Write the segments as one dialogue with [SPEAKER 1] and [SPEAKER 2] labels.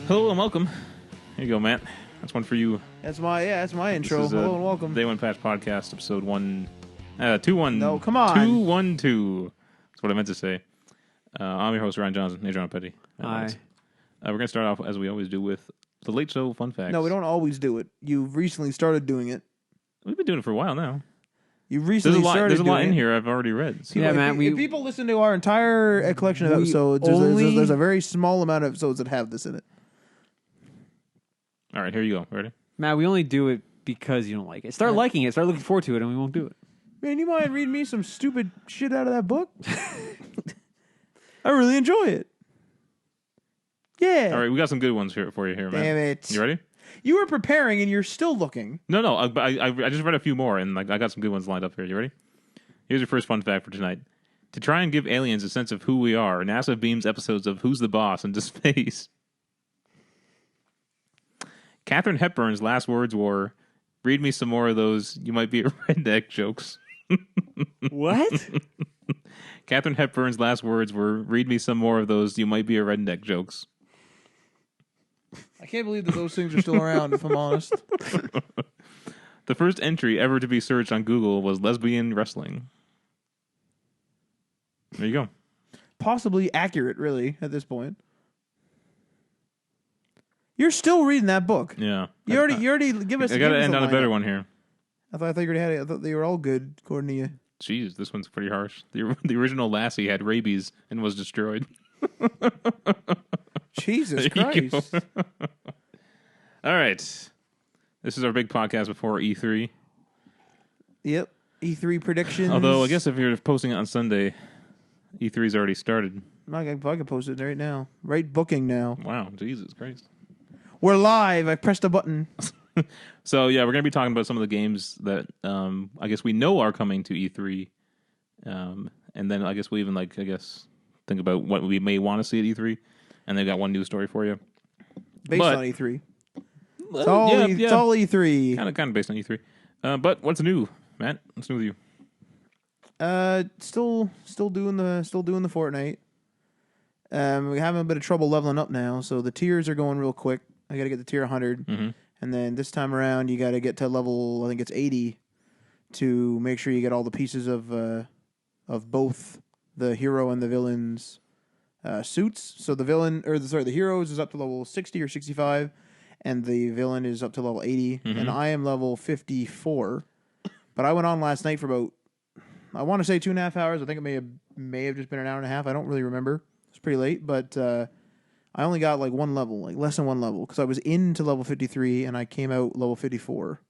[SPEAKER 1] Hello and welcome. Here you go, Matt. That's one for you.
[SPEAKER 2] That's my intro. Hello and welcome.
[SPEAKER 1] Day One Patch Podcast, episode 212.
[SPEAKER 2] No, come on.
[SPEAKER 1] 212. That's what I meant to say. I'm your host, Ryan Johnson. Hey, John Petty.
[SPEAKER 2] Hi.
[SPEAKER 1] We're going to start off, as we always do, with the Late Show Fun Facts.
[SPEAKER 2] No, we don't always do it. You've recently started doing it.
[SPEAKER 1] We've been doing it for a while now.
[SPEAKER 2] You recently started
[SPEAKER 1] There's a lot
[SPEAKER 2] doing
[SPEAKER 1] in
[SPEAKER 2] it.
[SPEAKER 1] here I've already read. So.
[SPEAKER 2] Yeah, man. If people listen to our entire collection of episodes, there's a very small amount of episodes that have this in it.
[SPEAKER 1] All right, here you go. Ready?
[SPEAKER 3] Matt, we only do it because you don't like it. Start liking it. Start looking forward to it, and we won't do it.
[SPEAKER 2] Man, you mind reading me some stupid shit out of that book? I really enjoy it. Yeah.
[SPEAKER 1] All right, we got some good ones here for you here, man.
[SPEAKER 2] Damn it.
[SPEAKER 1] You ready?
[SPEAKER 2] You were preparing and you're still looking.
[SPEAKER 1] No. I just read a few more, and I got some good ones lined up here. You ready? Here's your first fun fact for tonight. To try and give aliens a sense of who we are, NASA beams episodes of Who's the Boss into space. Katharine Hepburn's last words were, "Read me some more of those, you might be a redneck" jokes.
[SPEAKER 3] What?
[SPEAKER 1] Katharine Hepburn's last words were, "Read me some more of those, you might be a redneck" jokes.
[SPEAKER 2] I can't believe that those things are still around, if I'm honest.
[SPEAKER 1] The first entry ever to be searched on Google was lesbian wrestling. There you go.
[SPEAKER 2] Possibly accurate, really, at this point. You're still reading that book.
[SPEAKER 1] Yeah.
[SPEAKER 2] You already give us.
[SPEAKER 1] I got to end on a better one here.
[SPEAKER 2] I thought you already had it. I thought they were all good, according to you.
[SPEAKER 1] Jeez, this one's pretty harsh. The original Lassie had rabies and was destroyed.
[SPEAKER 2] Jesus Christ.
[SPEAKER 1] All right. This is our big podcast before E3.
[SPEAKER 2] Yep. E3 predictions.
[SPEAKER 1] Although, I guess if you're posting it on Sunday, E3's already started.
[SPEAKER 2] I can post it right now. Right booking now.
[SPEAKER 1] Wow, Jesus Christ.
[SPEAKER 2] We're live. I pressed a button.
[SPEAKER 1] So, yeah, we're going to be talking about some of the games that I guess we know are coming to E3. And then I guess we even, think about what we may want to see at E3. And they've got one news story for you.
[SPEAKER 2] Based on E3. It's all E3.
[SPEAKER 1] Kind of based on E3. But what's new, Matt? What's new with you?
[SPEAKER 2] Still doing the Fortnite. We're having a bit of trouble leveling up now, so the tiers are going real quick. I got to get the tier 100, and then this time around you got to get to level, I think it's 80, to make sure you get all the pieces of both the hero and the villain's suits. So the heroes is up to level 60 or 65, and the villain is up to level 80, and I am level 54. But I went on last night for about, I want to say 2.5 hours. I think it may have just been an hour and a half. I don't really remember. It's pretty late, but I only got like one level, like less than one level, because I was into level 53 and I came out level 54.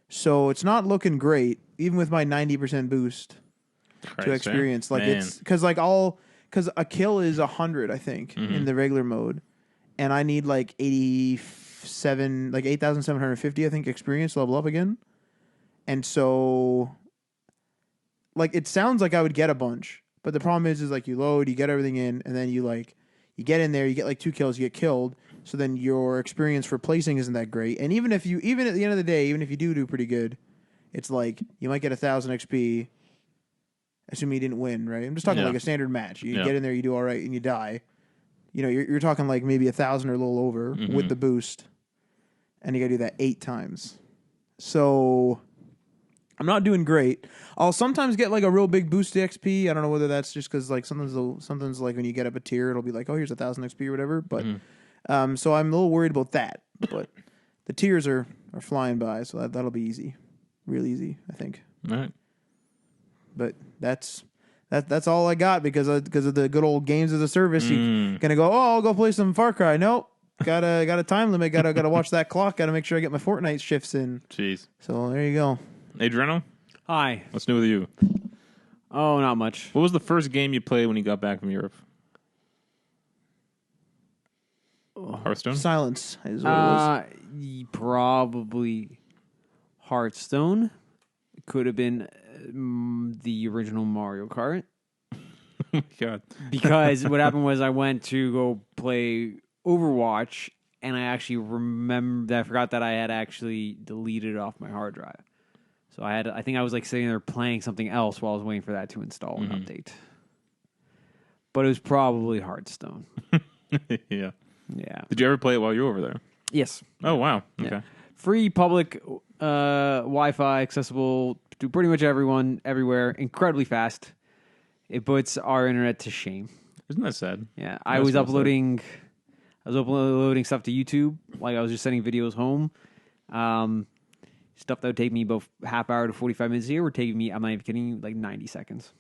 [SPEAKER 2] So it's not looking great, even with my 90% boost to experience. Like it's because a kill is 100, I think, in the regular mode, and I need like 8,750, I think, experience to level up again. And so, like, it sounds like I would get a bunch, but the problem is like you load, you get everything in, and then you get in there, you get like 2 kills, you get killed. So then your experience for placing isn't that great. And even at the end of the day, even if you do pretty good, it's like you might get 1,000 XP, assuming you didn't win, right? I'm just talking like a standard match. You get in there, you do all right, and you die. You know, you're talking like maybe 1,000 or a little over with the boost, and you got to do that 8 times. So I'm not doing great. I'll sometimes get like a real big boost to XP. I don't know whether that's just because like sometimes like when you get up a tier, it'll be like, oh, here's 1,000 XP or whatever. But so I'm a little worried about that. But the tiers are flying by, so that'll be easy, real easy, I think.
[SPEAKER 1] All right.
[SPEAKER 2] But that's all I got because of the good old games as a service. You're gonna go, oh, I'll go play some Far Cry. Nope. Got a time limit. Gotta watch that clock. Gotta make sure I get my Fortnite shifts in.
[SPEAKER 1] Jeez.
[SPEAKER 2] So there you go.
[SPEAKER 1] Adriano?
[SPEAKER 3] Hi.
[SPEAKER 1] What's new with you?
[SPEAKER 3] Oh, not much.
[SPEAKER 1] What was the first game you played when you got back from Europe? Hearthstone?
[SPEAKER 2] Silence is what it was.
[SPEAKER 3] Probably Hearthstone. It could have been the original Mario Kart.
[SPEAKER 1] Oh my God.
[SPEAKER 3] Because what happened was I went to go play Overwatch, and I actually I forgot that I had actually deleted it off my hard drive. So I think I was like sitting there playing something else while I was waiting for that to install and update. But it was probably Hearthstone.
[SPEAKER 1] Yeah.
[SPEAKER 3] Yeah.
[SPEAKER 1] Did you ever play it while you were over there?
[SPEAKER 3] Yes.
[SPEAKER 1] Oh wow. Okay.
[SPEAKER 3] Yeah. Free public Wi-Fi, accessible to pretty much everyone, everywhere. Incredibly fast. It puts our internet to shame.
[SPEAKER 1] Isn't that sad?
[SPEAKER 3] Yeah,
[SPEAKER 1] I was
[SPEAKER 3] uploading stuff to YouTube. Like I was just sending videos home. Stuff that would take me about half hour to 45 minutes here would take me, I'm not even kidding you, like 90 seconds.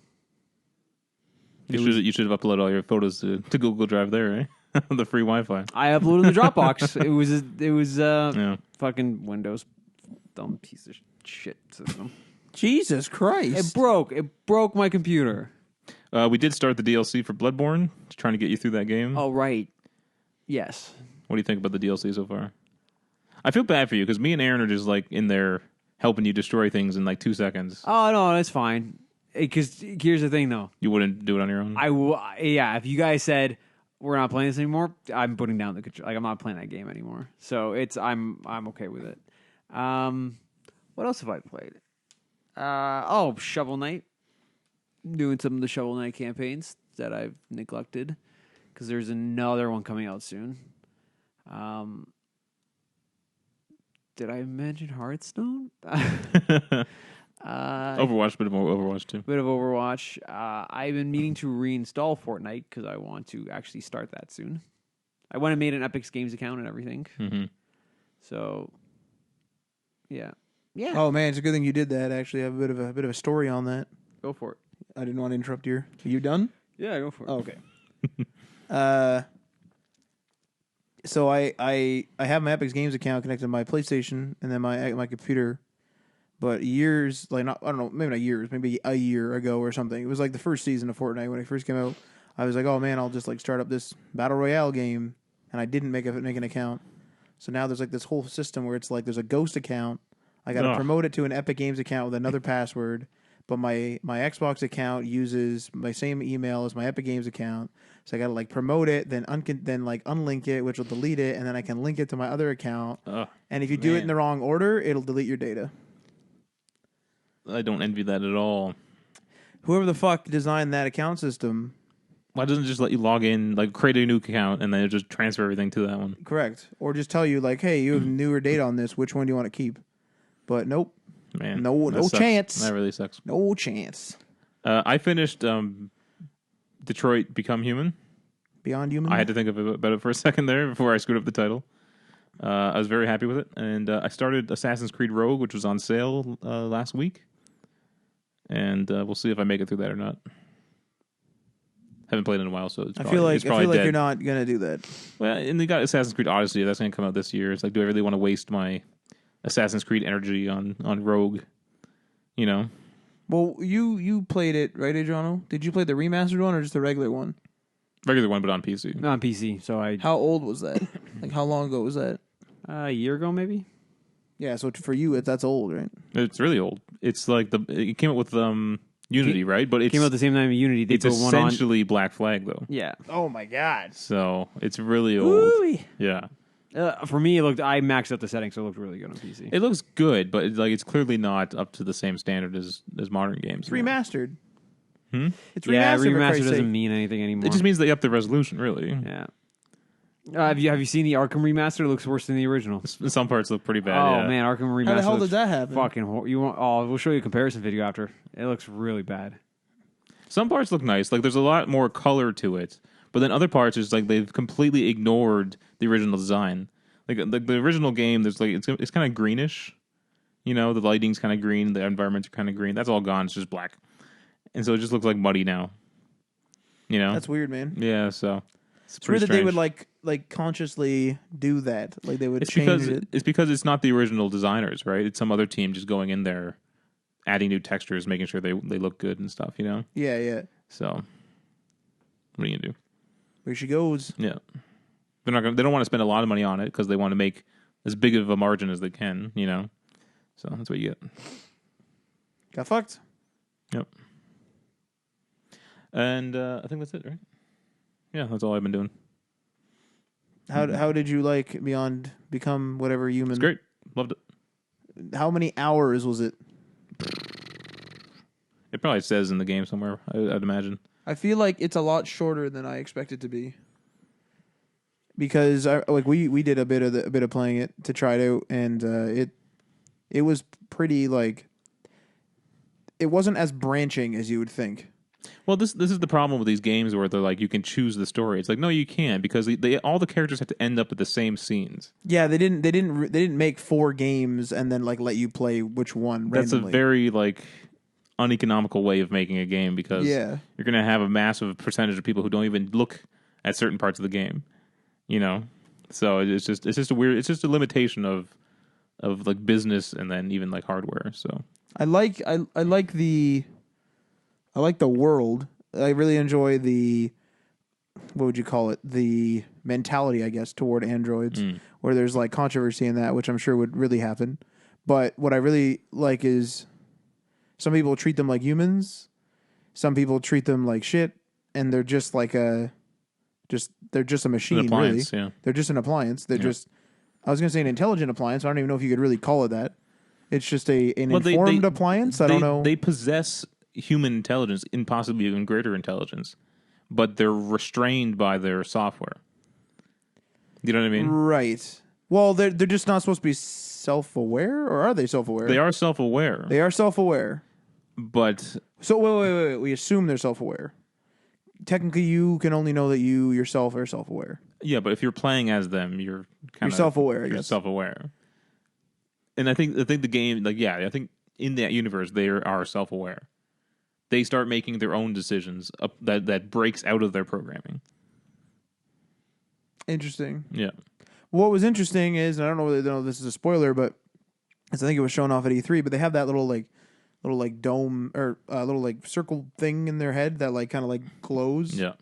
[SPEAKER 1] You should have uploaded all your photos to Google Drive there, right? The free Wi-Fi.
[SPEAKER 3] I uploaded the Dropbox. it was
[SPEAKER 1] Yeah.
[SPEAKER 3] fucking Windows, dumb piece of shit system.
[SPEAKER 2] Jesus Christ!
[SPEAKER 3] It broke my computer.
[SPEAKER 1] We did start the DLC for Bloodborne, just trying to get you through that game.
[SPEAKER 3] Oh right, yes.
[SPEAKER 1] What do you think about the DLC so far? I feel bad for you because me and Aaron are just like in there helping you destroy things in like 2 seconds.
[SPEAKER 3] Oh no, that's fine. Because here's the thing, though.
[SPEAKER 1] You wouldn't do it on your own.
[SPEAKER 3] Yeah. If you guys said we're not playing this anymore, I'm putting down the control. Like I'm not playing that game anymore. So I'm okay with it. What else have I played? Shovel Knight. Doing some of the Shovel Knight campaigns that I've neglected because there's another one coming out soon. Did I mention Hearthstone?
[SPEAKER 1] Overwatch, bit of Overwatch too.
[SPEAKER 3] Bit of Overwatch. I've been meaning to reinstall Fortnite because I want to actually start that soon. I went and made an Epic Games account and everything.
[SPEAKER 1] Mm-hmm.
[SPEAKER 3] So, yeah.
[SPEAKER 2] Oh man, it's a good thing you did that. Actually, I have a bit of a story on that.
[SPEAKER 3] Go for it.
[SPEAKER 2] I didn't want to interrupt you. Are you done?
[SPEAKER 3] Yeah, go for it.
[SPEAKER 2] Oh, okay. So I have my Epic Games account connected to my PlayStation and then my computer. But years, like I don't know, maybe not years, maybe a year ago or something. It was like the first season of Fortnite when it first came out. I was like, oh man, I'll just like start up this battle royale game, and I didn't make an account. So now there's like this whole system where it's like there's a ghost account. I got to promote it to an Epic Games account with another password. But my Xbox account uses my same email as my Epic Games account, so I got to like promote it, then like unlink it, which will delete it, and then I can link it to my other account. And if you do it in the wrong order, it'll delete your data.
[SPEAKER 1] I don't envy that at all.
[SPEAKER 2] Whoever the fuck designed that account system,
[SPEAKER 1] why doesn't it just let you log in, like create a new account, and then it just transfer everything to that one?
[SPEAKER 2] Correct, or just tell you like, hey, you have newer data on this. Which one do you want to keep? But nope.
[SPEAKER 1] Man,
[SPEAKER 2] no chance.
[SPEAKER 1] That really sucks.
[SPEAKER 2] No chance.
[SPEAKER 1] I finished Detroit Become Human.
[SPEAKER 2] Beyond Human?
[SPEAKER 1] I had to think about it for a second there before I screwed up the title. I was very happy with it. And I started Assassin's Creed Rogue, which was on sale last week. And we'll see if I make it through that or not. Haven't played in a while, so
[SPEAKER 2] I feel like
[SPEAKER 1] dead.
[SPEAKER 2] you're not going to do that.
[SPEAKER 1] Well, and they got Assassin's Creed Odyssey. That's going to come out this year. It's like, do I really want to waste my Assassin's Creed energy on Rogue? You know?
[SPEAKER 2] Well, you played it, right, Adriano? Did you play the remastered one or just the regular one?
[SPEAKER 1] Regular one, but on PC.
[SPEAKER 3] Not on PC, so
[SPEAKER 2] How old was that? Like, how long ago was that?
[SPEAKER 3] A year ago, maybe?
[SPEAKER 2] Yeah, so for you, that's old, right?
[SPEAKER 1] It's really old. It's like it came out with Unity, right? But it
[SPEAKER 3] came out the same time as Unity. They
[SPEAKER 1] it's
[SPEAKER 3] put one on.
[SPEAKER 1] essentially Black Flag, though.
[SPEAKER 3] Yeah.
[SPEAKER 2] Oh, my God.
[SPEAKER 1] So it's really old.
[SPEAKER 2] Ooh-wee.
[SPEAKER 1] Yeah.
[SPEAKER 3] For me, I maxed out the settings, so it looked really good on PC.
[SPEAKER 1] It looks good, but it's clearly not up to the same standard as modern games.
[SPEAKER 2] It's remastered. It's remastered.
[SPEAKER 3] Yeah,
[SPEAKER 2] for
[SPEAKER 3] remastered
[SPEAKER 2] Christ's
[SPEAKER 3] doesn't
[SPEAKER 2] sake.
[SPEAKER 3] mean anything anymore.
[SPEAKER 1] It just means they upped the resolution, really.
[SPEAKER 3] Yeah. Have you seen the Arkham remaster? It looks worse than the original.
[SPEAKER 1] Some parts look pretty bad.
[SPEAKER 3] Oh
[SPEAKER 1] yeah.
[SPEAKER 3] man, Arkham remaster.
[SPEAKER 2] How the hell
[SPEAKER 3] looks
[SPEAKER 2] did that happen?
[SPEAKER 3] Fucking we'll show you a comparison video after. It looks really bad.
[SPEAKER 1] Some parts look nice. Like there's a lot more color to it, but then other parts is like they've completely ignored the original design. Like the original game, there's like it's kind of greenish. You know, the lighting's kind of green, the environments are kind of green. That's all gone. It's just black, and so it just looks like muddy now. You know,
[SPEAKER 2] That's weird, man.
[SPEAKER 1] yeah. So
[SPEAKER 2] It's weird that they would like consciously do that. Like they would change it.
[SPEAKER 1] It's because it's not the original designers, right? It's some other team just going in there, adding new textures, making sure they look good and stuff. You know.
[SPEAKER 2] Yeah, yeah.
[SPEAKER 1] So, what are you gonna do?
[SPEAKER 2] Where she goes.
[SPEAKER 1] Yeah, they're not gonna. They don't want to spend a lot of money on it because they want to make as big of a margin as they can. You know. So that's what you get.
[SPEAKER 2] Got fucked.
[SPEAKER 1] Yep. And I think that's it, right? Yeah, that's all I've been doing.
[SPEAKER 2] How did you like Become Whatever Human?
[SPEAKER 1] It's great. Loved it.
[SPEAKER 2] How many hours was it?
[SPEAKER 1] It probably says in the game somewhere, I'd imagine.
[SPEAKER 2] I feel like it's a lot shorter than I expect it to be. because we did a bit of playing it to try it out, and it was pretty like it wasn't as branching as you would think.
[SPEAKER 1] Well, this is the problem with these games where they're like you can choose the story. It's like no, you can't because all the characters have to end up at the same scenes.
[SPEAKER 2] Yeah, they didn't make 4 games and then like let you play which one randomly.
[SPEAKER 1] That's a very like uneconomical way of making a game because
[SPEAKER 2] Yeah.
[SPEAKER 1] you're going to have a massive percentage of people who don't even look at certain parts of the game. You know, so it's just a limitation of like business and then even like hardware. So
[SPEAKER 2] I like the world. I really enjoy the what would you call it? The mentality, I guess, toward androids, where there's like controversy in that, which I'm sure would really happen. But what I really like is some people treat them like humans, some people treat them like shit, and they're just like they're just a machine.
[SPEAKER 1] an appliance,
[SPEAKER 2] really.
[SPEAKER 1] yeah.
[SPEAKER 2] They're just an appliance. They're just. I was going to say an intelligent appliance. I don't even know if you could really call it that. It's just an informed appliance. I don't know.
[SPEAKER 1] They possess human intelligence and possibly even greater intelligence, but they're restrained by their software. You know what I mean?
[SPEAKER 2] Right. Well, they're just not supposed to be self-aware, or are they self-aware?
[SPEAKER 1] They are self-aware.
[SPEAKER 2] They are self-aware.
[SPEAKER 1] But
[SPEAKER 2] So wait. We assume they're self-aware. Technically, you can only know that you yourself are self-aware.
[SPEAKER 1] yeah, but if you're playing as them, you're kind of
[SPEAKER 2] self-aware, I
[SPEAKER 1] You're
[SPEAKER 2] guess.
[SPEAKER 1] self-aware. And I think the game, like, I think in that universe they are self-aware. They start making their own decisions that breaks out of their programming.
[SPEAKER 2] Interesting.
[SPEAKER 1] Yeah.
[SPEAKER 2] What was interesting is, and I don't know whether this is a spoiler, but I think it was shown off at E3. But they have that little dome or little like circle thing in their head that like kind of like glows.
[SPEAKER 1] Yeah.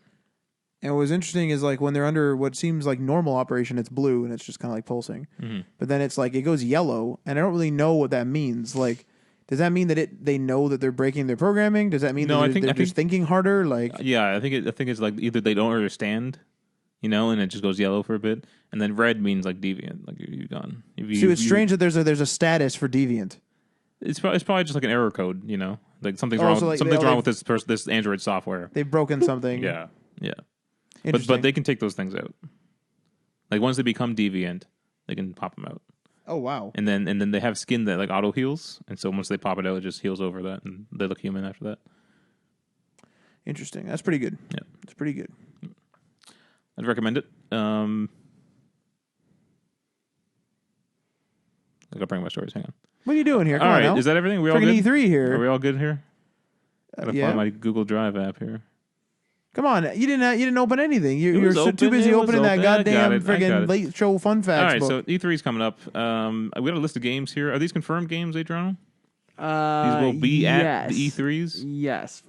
[SPEAKER 2] And what was interesting is like when they're under what seems like normal operation, it's blue and it's just kind of like pulsing.
[SPEAKER 1] Mm-hmm.
[SPEAKER 2] But then it's like it goes yellow, and I don't really know what that means. Like, does that mean that they know that they're breaking their programming? Does that mean
[SPEAKER 1] No,
[SPEAKER 2] that they're just thinking harder? Like,
[SPEAKER 1] Yeah, I think it's like either they don't understand, and it just goes yellow for a bit, and then red means like deviant, like you've gone.
[SPEAKER 2] see, it's strange that there's a status for deviant.
[SPEAKER 1] It's probably just like an error code, like something's
[SPEAKER 2] Oh,
[SPEAKER 1] wrong.
[SPEAKER 2] so like
[SPEAKER 1] something's
[SPEAKER 2] they-
[SPEAKER 1] wrong with this Android software.
[SPEAKER 2] They've broken something.
[SPEAKER 1] Yeah, yeah.
[SPEAKER 2] Interesting.
[SPEAKER 1] But they can take those things out. Like once they become deviant, they can pop them out,
[SPEAKER 2] oh wow.
[SPEAKER 1] and then they have skin that like auto heals, and so once they pop it out, it just heals over that, and they look human after that.
[SPEAKER 2] Interesting. That's pretty good.
[SPEAKER 1] Yeah.
[SPEAKER 2] That's pretty good.
[SPEAKER 1] I'd recommend it. I gotta bring my stories. Hang on.
[SPEAKER 2] What are you doing here? Come
[SPEAKER 1] All
[SPEAKER 2] on
[SPEAKER 1] right,
[SPEAKER 2] now.
[SPEAKER 1] is that everything? We all
[SPEAKER 2] Freaking
[SPEAKER 1] good?
[SPEAKER 2] E3 here.
[SPEAKER 1] Are we all good here? Gotta
[SPEAKER 2] yeah.
[SPEAKER 1] find my Google Drive app here.
[SPEAKER 2] Come on, you didn't open anything. You're
[SPEAKER 1] was
[SPEAKER 2] too
[SPEAKER 1] open,
[SPEAKER 2] busy
[SPEAKER 1] it was
[SPEAKER 2] opening that
[SPEAKER 1] open. I got
[SPEAKER 2] goddamn
[SPEAKER 1] it, I got
[SPEAKER 2] friggin'
[SPEAKER 1] it.
[SPEAKER 2] late show fun
[SPEAKER 1] All
[SPEAKER 2] facts
[SPEAKER 1] right,
[SPEAKER 2] book.
[SPEAKER 1] so E3 is coming up. We got a list of games here. Are these confirmed games, Adriano? These will be at the E3s.
[SPEAKER 3] Yes.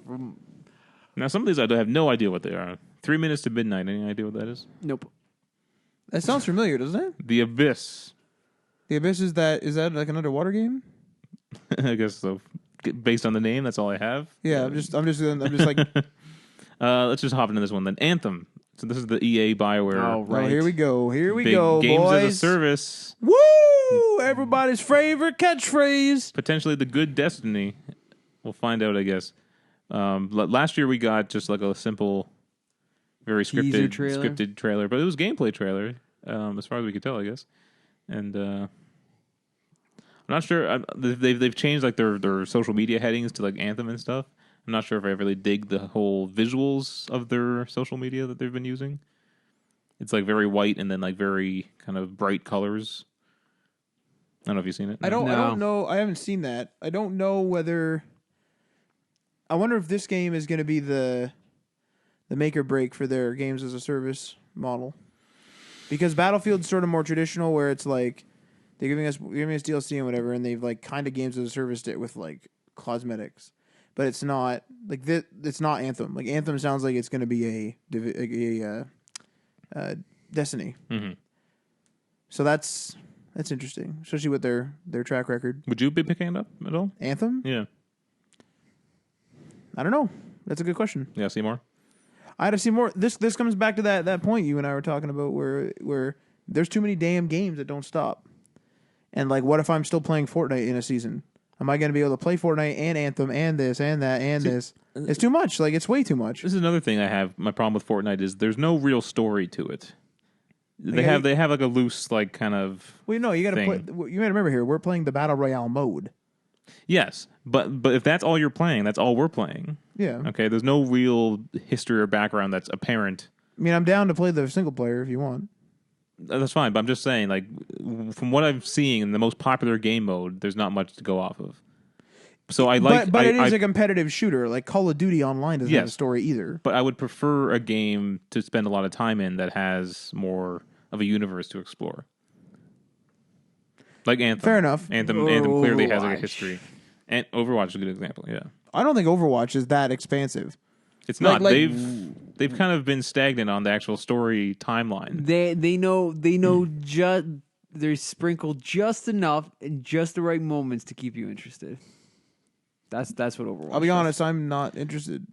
[SPEAKER 1] Now, some of these I have no idea what they are. 3 Minutes to Midnight. Any idea what that is?
[SPEAKER 3] Nope.
[SPEAKER 2] That sounds familiar, doesn't it?
[SPEAKER 1] The Abyss.
[SPEAKER 2] The Abyss is that like an underwater game?
[SPEAKER 1] I guess so. Based on the name, that's all I have.
[SPEAKER 2] Yeah, I'm just like
[SPEAKER 1] Let's just hop into this one then. Anthem. So this is the EA BioWare.
[SPEAKER 3] Oh, right.
[SPEAKER 2] oh, here we go. Here we
[SPEAKER 1] big
[SPEAKER 2] go,
[SPEAKER 1] games
[SPEAKER 2] boys.
[SPEAKER 1] as a service.
[SPEAKER 2] Woo! Everybody's favorite catchphrase.
[SPEAKER 1] Potentially the good Destiny. We'll find out, I guess. Last year we got just like a simple, very
[SPEAKER 3] Teaser trailer.
[SPEAKER 1] scripted trailer, but it was gameplay trailer, as far as we could tell, I guess. And I'm not sure. They've changed like their social media headings to like Anthem and stuff. I'm not sure if I really dig the whole visuals of their social media that they've been using. It's like very white and then like very kind of bright colors. I don't know if you've seen it.
[SPEAKER 2] I don't
[SPEAKER 3] No.
[SPEAKER 2] know. I haven't seen that. I don't know whether. I wonder if this game is going to be the make or break for their games as a service model, because Battlefield's sort of more traditional, where it's like they're giving us DLC and whatever, and they've like kind of games as a service it with like cosmetics, but it's not like it's not Anthem. Like Anthem sounds like it's going to be a Destiny.
[SPEAKER 1] Mm-hmm.
[SPEAKER 2] So that's interesting, especially with their track record.
[SPEAKER 1] Would you be picking it up at all?
[SPEAKER 2] Anthem?
[SPEAKER 1] Yeah.
[SPEAKER 2] I don't know. That's a good question.
[SPEAKER 1] Yeah, Seymour?
[SPEAKER 2] I had to see more. This comes back to that point you and I were talking about where there's too many damn games that don't stop. And like, what if I'm still playing Fortnite in a season? Am I going to be able to play Fortnite and Anthem and this and that and this? It's too much. Like, it's way too much.
[SPEAKER 1] This is another thing I have. My problem with Fortnite is there's no real story to it. they have like a loose like kind of.
[SPEAKER 2] Well, no, you got to play.
[SPEAKER 1] thing.
[SPEAKER 2] You got to remember here, we're playing the battle royale mode.
[SPEAKER 1] Yes, but if that's all you're playing, that's all we're playing.
[SPEAKER 2] Yeah.
[SPEAKER 1] Okay, there's no real history or background that's apparent.
[SPEAKER 2] I mean, I'm down to play the single player if you want.
[SPEAKER 1] That's fine, but I'm just saying, like, from what I'm seeing in the most popular game mode, there's not much to go off of. So I like,
[SPEAKER 2] but it is a competitive shooter. Like Call of Duty Online doesn't have a story either.
[SPEAKER 1] But I would prefer a game to spend a lot of time in that has more of a universe to explore. Like Anthem.
[SPEAKER 2] Fair enough.
[SPEAKER 1] Anthem clearly has like a history. And Overwatch is a good example. Yeah,
[SPEAKER 2] I don't think Overwatch is that expansive.
[SPEAKER 1] it's not. They've kind of been stagnant on the actual story timeline.
[SPEAKER 3] They know just they're sprinkled just enough in just the right moments to keep you interested. That's what Overwatch.
[SPEAKER 2] I'll be
[SPEAKER 3] is.
[SPEAKER 2] honest, I'm not interested.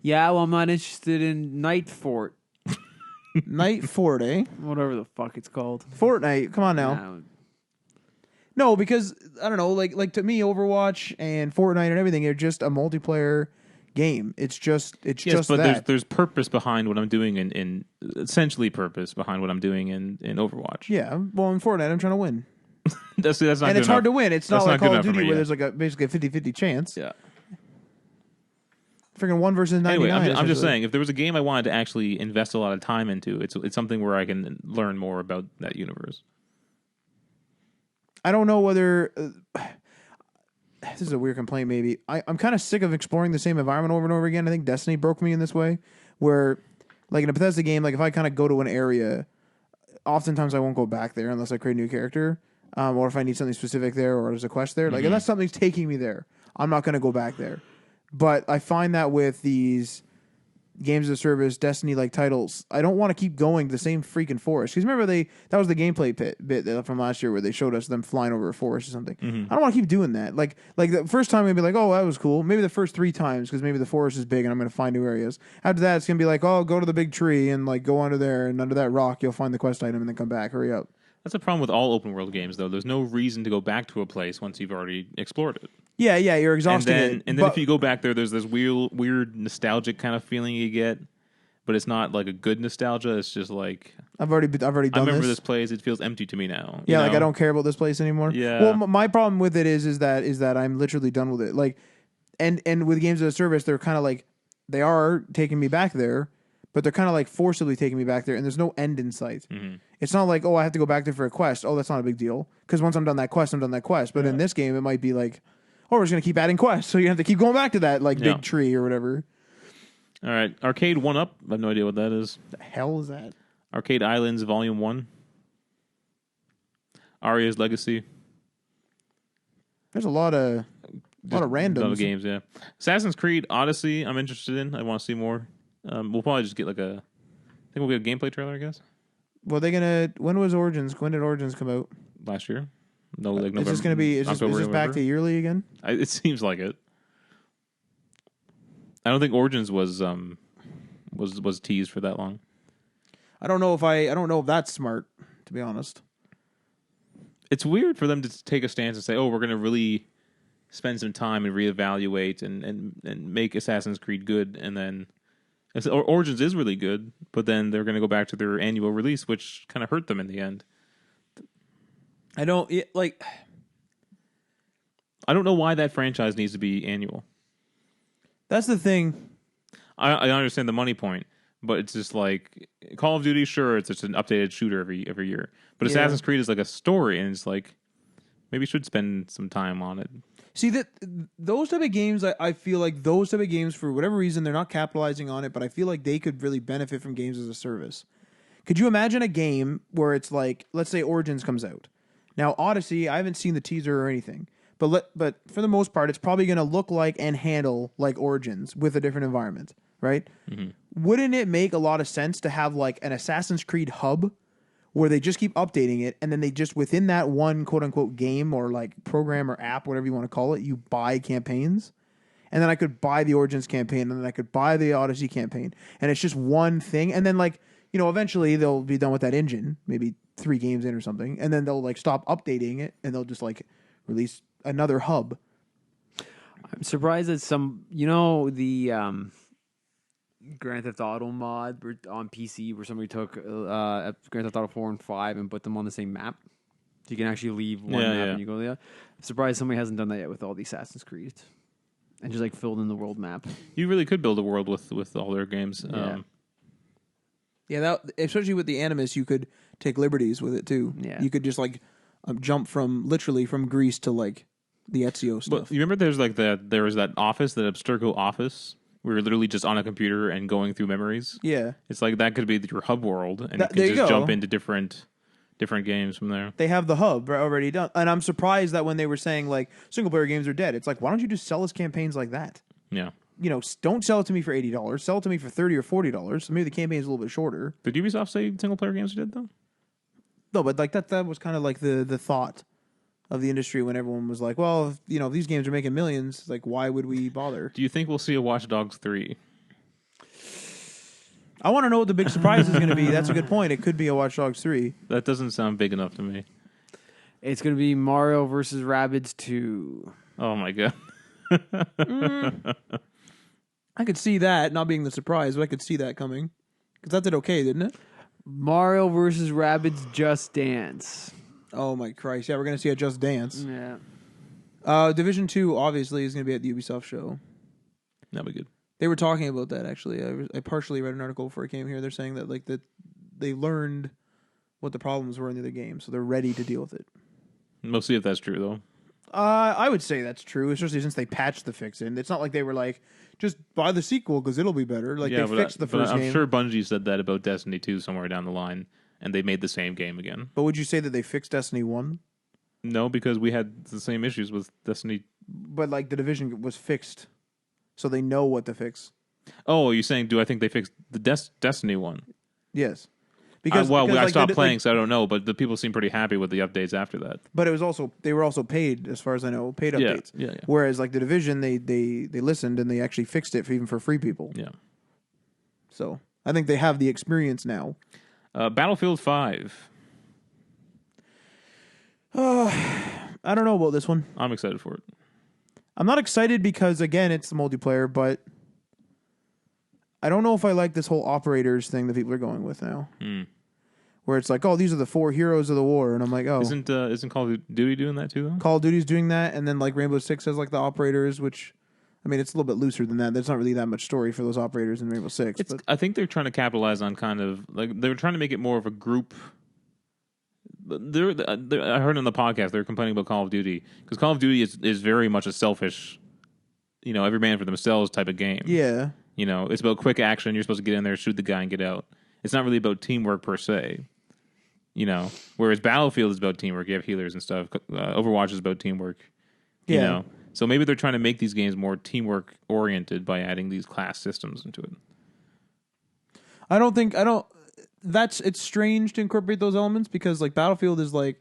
[SPEAKER 3] Yeah, well, I'm not interested in Night Fort,
[SPEAKER 2] Night Fort, eh?
[SPEAKER 3] whatever the fuck it's called.
[SPEAKER 2] Fortnite, come on now.
[SPEAKER 3] Nah,
[SPEAKER 2] No, because I don't know, like to me, Overwatch and Fortnite and everything are just a multiplayer game. It's just
[SPEAKER 1] But
[SPEAKER 2] that.
[SPEAKER 1] there's purpose behind what I'm doing in essentially purpose behind what I'm doing in Overwatch.
[SPEAKER 2] Yeah, well, in Fortnite, I'm trying to win,
[SPEAKER 1] That's not.
[SPEAKER 2] and
[SPEAKER 1] good
[SPEAKER 2] it's hard to
[SPEAKER 1] enough.
[SPEAKER 2] win. It's
[SPEAKER 1] That's
[SPEAKER 2] not like
[SPEAKER 1] not good
[SPEAKER 2] Call of
[SPEAKER 1] enough for
[SPEAKER 2] Duty
[SPEAKER 1] me,
[SPEAKER 2] where
[SPEAKER 1] yeah.
[SPEAKER 2] there's like basically a 50-50 chance.
[SPEAKER 1] Yeah.
[SPEAKER 2] Freaking 1 versus 99.
[SPEAKER 1] Anyway, I'm just
[SPEAKER 2] essentially.
[SPEAKER 1] saying, if there was a game I wanted to actually invest a lot of time into, it's something where I can learn more about that universe.
[SPEAKER 2] I don't know whether this is a weird complaint. Maybe I'm kind of sick of exploring the same environment over and over again. I think Destiny broke me in this way, where like in a Bethesda game, like if I kind of go to an area, oftentimes I won't go back there unless I create a new character, or if I need something specific there, or there's a quest there. Like unless something's taking me there, I'm not going to go back there. But I find that with these games as a service, Destiny like titles, I don't want to keep going to the same freaking forest. Because remember that was the gameplay bit from last year where they showed us them flying over a forest or something. I don't want to keep doing that. Like the first time I'd be like, oh, that was cool. Maybe the first 3 times because maybe the forest is big and I'm going to find new areas. After that, it's going to be like, oh, go to the big tree and like go under there and under that rock you'll find the quest item and then come back. Hurry up.
[SPEAKER 1] That's a problem with all open world games, though. There's no reason to go back to a place once you've already explored it.
[SPEAKER 2] Yeah, you're exhausted.
[SPEAKER 1] And then if you go back there, there's this weird nostalgic kind of feeling you get, but it's not like a good nostalgia. It's just like
[SPEAKER 2] I've already done
[SPEAKER 1] I remember this place. It feels empty to me now.
[SPEAKER 2] Yeah, like I don't care about this place anymore.
[SPEAKER 1] Yeah.
[SPEAKER 2] Well, my problem with it is that I'm literally done with it. Like, and with games as a service, they're kind of like they are taking me back there, but they're kind of like forcibly taking me back there, and there's no end in sight.
[SPEAKER 1] Mm-hmm.
[SPEAKER 2] It's not like, oh, I have to go back there for a quest. Oh, that's not a big deal because once I'm done that quest, I'm done that quest. But in this game, it might be like, oh, we're just gonna keep adding quests, so you have to keep going back to that like big tree or whatever.
[SPEAKER 1] All right, Arcade 1-Up. I have no idea what that is.
[SPEAKER 2] The hell is that?
[SPEAKER 1] Arcade Islands Volume 1. Aria's Legacy.
[SPEAKER 2] There's a lot of randoms.
[SPEAKER 1] Other games, yeah. Assassin's Creed Odyssey. I'm interested in. I want to see more. We'll probably just get like I think we'll get a gameplay trailer, I guess.
[SPEAKER 2] Well, they gonna. When was Origins? When did Origins come out?
[SPEAKER 1] Last year. No, like November.
[SPEAKER 2] Is this gonna be? Is this back to yearly again?
[SPEAKER 1] It seems like it. I don't think Origins was teased for that long.
[SPEAKER 2] I don't know if that's smart, to be honest.
[SPEAKER 1] It's weird for them to take a stance and say, "Oh, we're going to really spend some time and reevaluate and make Assassin's Creed good," and then Origins is really good, but then they're going to go back to their annual release, which kind of hurt them in the end. I don't know why that franchise needs to be annual.
[SPEAKER 2] That's the thing.
[SPEAKER 1] I understand the money point, but it's just like Call of Duty. Sure, it's just an updated shooter every year, but Assassin's Creed is like a story, and it's like maybe you should spend some time on it.
[SPEAKER 2] See that those type of games, I feel like those type of games, for whatever reason, they're not capitalizing on it, but I feel like they could really benefit from games as a service. Could you imagine a game where it's like, let's say Origins comes out now? Odyssey, I haven't seen the teaser or anything. But for the most part, it's probably going to look like and handle like Origins with a different environment, right? Mm-hmm. Wouldn't it make a lot of sense to have like an Assassin's Creed hub where they just keep updating it, and then they just within that one quote unquote game or like program or app, whatever you want to call it, you buy campaigns, and then I could buy the Origins campaign, and then I could buy the Odyssey campaign, and it's just one thing, and then like eventually they'll be done with that engine, maybe 3 games in or something, and then they'll like stop updating it, and they'll just like release another hub.
[SPEAKER 3] I'm surprised that some, the Grand Theft Auto mod on PC where somebody took Grand Theft Auto 4 and 5 and put them on the same map. So you can actually leave one map and you go there. I'm surprised somebody hasn't done that yet with all the Assassin's Creed. And just like filled in the world map.
[SPEAKER 1] You really could build a world with all their games.
[SPEAKER 2] Yeah, that especially with the Animus, you could take liberties with it too.
[SPEAKER 3] Yeah.
[SPEAKER 2] You could just like jump literally from Greece to like the Ezio stuff.
[SPEAKER 1] But you remember there was that office, that Abstergo office, where you're literally just on a computer and going through memories.
[SPEAKER 2] Yeah.
[SPEAKER 1] It's like that could be your hub world, and
[SPEAKER 2] There
[SPEAKER 1] you
[SPEAKER 2] you
[SPEAKER 1] can just
[SPEAKER 2] go.
[SPEAKER 1] jump into different games from there.
[SPEAKER 2] They have the hub already done. And I'm surprised that when they were saying like single player games are dead, it's like, why don't you just sell us campaigns like that?
[SPEAKER 1] Yeah.
[SPEAKER 2] You know, don't sell it to me for $80. Sell it to me for $30 or $40. So maybe the campaign's a little bit shorter.
[SPEAKER 1] Did Ubisoft say single player games are dead though?
[SPEAKER 2] No, but like that was kind of like the thought of the industry when everyone was like, well, if these games are making millions, like why would we bother?
[SPEAKER 1] Do you think we'll see a Watch Dogs 3?
[SPEAKER 2] I want to know what the big surprise is going to be. That's a good point. It could be a Watch Dogs 3.
[SPEAKER 1] That doesn't sound big enough to me.
[SPEAKER 3] It's going to be Mario versus Rabbids 2.
[SPEAKER 1] Oh my god.
[SPEAKER 2] I could see that not being the surprise, but I could see that coming. Because that did okay, didn't it?
[SPEAKER 3] Mario versus Rabbids Just Dance.
[SPEAKER 2] Oh my Christ. Yeah, we're going to see a Just Dance.
[SPEAKER 3] Yeah.
[SPEAKER 2] Division 2 obviously is going to be at the Ubisoft show.
[SPEAKER 1] That'd be good.
[SPEAKER 2] They were talking about that actually. I partially read an article before I came here. They're saying that they learned what the problems were in the other game, so they're ready to deal with it.
[SPEAKER 1] We'll see if that's true though.
[SPEAKER 2] I would say that's true, especially since they patched the fix in. It's not like they were like, just buy the sequel because it'll be better. Like they fixed the first game.
[SPEAKER 1] I'm sure Bungie said that about Destiny 2 somewhere down the line, and they made the same game again.
[SPEAKER 2] But would you say that they fixed Destiny 1?
[SPEAKER 1] No, because we had the same issues with Destiny.
[SPEAKER 2] But like the Division was fixed, so they know what to fix.
[SPEAKER 1] Oh, you're saying, do I think they fixed the Destiny one?
[SPEAKER 2] Yes.
[SPEAKER 1] I
[SPEAKER 2] like,
[SPEAKER 1] stopped playing, so I don't know. But the people seem pretty happy with the updates after that.
[SPEAKER 2] But it was they were also paid, as far as I know, paid updates.
[SPEAKER 1] Yeah.
[SPEAKER 2] Whereas like the Division, they listened and they actually fixed it even for free people.
[SPEAKER 1] Yeah.
[SPEAKER 2] So I think they have the experience now.
[SPEAKER 1] Battlefield 5.
[SPEAKER 2] I don't know about this one.
[SPEAKER 1] I'm excited for it.
[SPEAKER 2] I'm not excited because again, it's the multiplayer, but I don't know if I like this whole operators thing that people are going with now. Where it's like, oh, these are the 4 heroes of the war, and I'm like, oh,
[SPEAKER 1] isn't Call of Duty doing that too though?
[SPEAKER 2] Call of Duty's doing that, and then like Rainbow Six has like the operators, which I mean, it's a little bit looser than that. There's not really that much story for those operators in Rainbow Six. But
[SPEAKER 1] I think they're trying to capitalize on kind of like they're trying to make it more of a group. I heard on the podcast they were complaining about Call of Duty because Call of Duty is very much a selfish, every man for themselves type of game.
[SPEAKER 2] yeah,
[SPEAKER 1] It's about quick action. You're supposed to get in there, shoot the guy, and get out. It's not really about teamwork per se. Whereas Battlefield is about teamwork. You have healers and stuff. Overwatch is about teamwork.
[SPEAKER 2] Yeah.
[SPEAKER 1] So maybe they're trying to make these games more teamwork oriented by adding these class systems into it.
[SPEAKER 2] It's strange to incorporate those elements because like Battlefield is like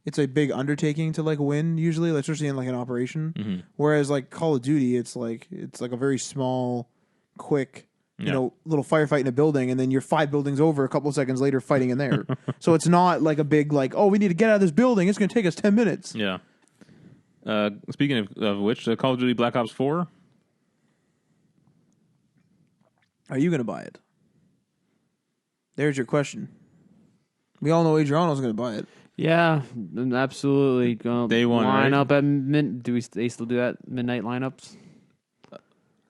[SPEAKER 2] it's a big undertaking to like win usually, like, especially in like an operation.
[SPEAKER 1] Mm-hmm.
[SPEAKER 2] Whereas like Call of Duty, it's like a very small, quick, little firefight in a building, and then you're 5 buildings over a couple of seconds later fighting in there. So it's not like a big like, oh, we need to get out of this building. It's going to take us 10 minutes.
[SPEAKER 1] Yeah. Speaking of which, Call of Duty Black Ops 4.
[SPEAKER 2] Are you going to buy it? There's your question. We all know Adriano's going to buy it.
[SPEAKER 3] Yeah, absolutely.
[SPEAKER 1] Day one,
[SPEAKER 3] line
[SPEAKER 1] right?
[SPEAKER 3] up at they still do that midnight lineups?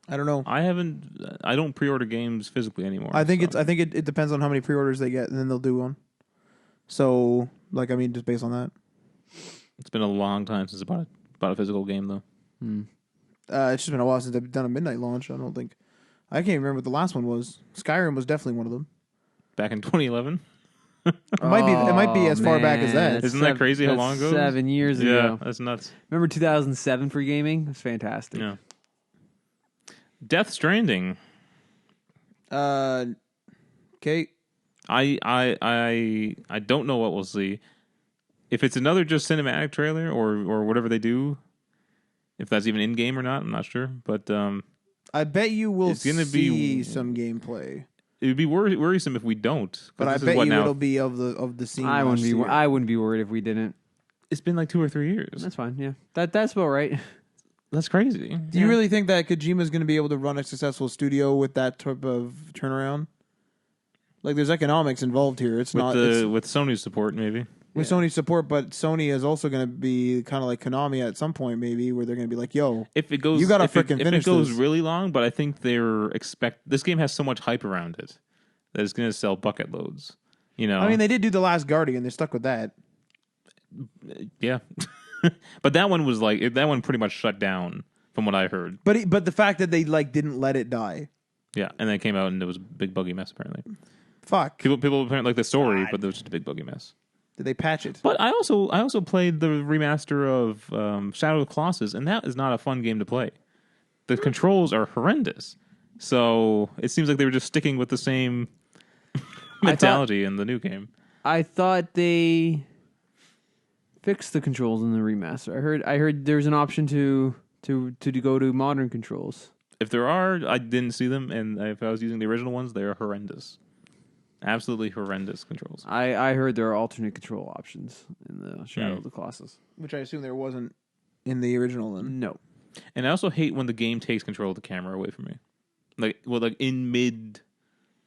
[SPEAKER 2] I don't know.
[SPEAKER 1] I don't pre-order games physically anymore.
[SPEAKER 2] I think it depends on how many pre-orders they get, and then they'll do one. So, like, I mean, just based on that.
[SPEAKER 1] It's been a long time since I bought a physical game, though.
[SPEAKER 2] It's just been a while since I've done a midnight launch. I can't even remember what the last one was. Skyrim was definitely one of them.
[SPEAKER 1] Back in 2011.
[SPEAKER 2] It might be as far back as that.
[SPEAKER 1] Isn't that crazy how long ago?
[SPEAKER 3] 7 years ago.
[SPEAKER 1] Yeah, that's nuts.
[SPEAKER 3] Remember 2007 for gaming? It was fantastic.
[SPEAKER 1] Yeah. Death Stranding.
[SPEAKER 2] Okay.
[SPEAKER 1] I don't know what we'll see. If it's another just cinematic trailer or whatever they do, if that's even in game or not, I'm not sure. But
[SPEAKER 2] I bet you will
[SPEAKER 1] it's gonna
[SPEAKER 2] see
[SPEAKER 1] be
[SPEAKER 2] some gameplay.
[SPEAKER 1] It would be worrisome if we don't.
[SPEAKER 2] But I bet you it'll be of the scene.
[SPEAKER 3] I wouldn't be worried if we didn't.
[SPEAKER 1] It's been like 2 or 3 years.
[SPEAKER 3] That's fine. Yeah, that's about right.
[SPEAKER 1] That's crazy.
[SPEAKER 2] Do you really think that Kojima's going to be able to run a successful studio with that type of turnaround? Like, there's economics involved here. It's
[SPEAKER 1] with
[SPEAKER 2] not
[SPEAKER 1] with Sony's support, maybe.
[SPEAKER 2] with Sony's support, but Sony is also going to be kind of like Konami at some point, maybe, where they're going to be like, "Yo,
[SPEAKER 1] If it goes,
[SPEAKER 2] you got to
[SPEAKER 1] if it-
[SPEAKER 2] freaking
[SPEAKER 1] if
[SPEAKER 2] finish
[SPEAKER 1] it goes
[SPEAKER 2] this."
[SPEAKER 1] really long, but I think this game has so much hype around it that it's going to sell bucket loads. You know,
[SPEAKER 2] I mean, they did do The Last Guardian. They stuck with that.
[SPEAKER 1] yeah, but that one was like that one pretty much shut down from what I heard.
[SPEAKER 2] But the fact that they like didn't let it die.
[SPEAKER 1] Yeah, and then it came out and it was a big buggy mess apparently.
[SPEAKER 2] Fuck.
[SPEAKER 1] People apparently like the story, but it was just a big buggy mess.
[SPEAKER 2] Did they patch it?
[SPEAKER 1] But I also played the remaster of Shadow of the Colossus, and that is not a fun game to play. The controls are horrendous. So it seems like they were just sticking with the same mentality in the new game.
[SPEAKER 3] I thought they fixed the controls in the remaster. I heard there's an option to go to modern controls.
[SPEAKER 1] If there are, I didn't see them, and if I was using the original ones, they are horrendous. Absolutely horrendous controls.
[SPEAKER 3] I heard there are alternate control options in the Shadow of the Colossus.
[SPEAKER 2] Which I assume there wasn't in the original then.
[SPEAKER 3] No.
[SPEAKER 1] And I also hate when the game takes control of the camera away from me. Like in mid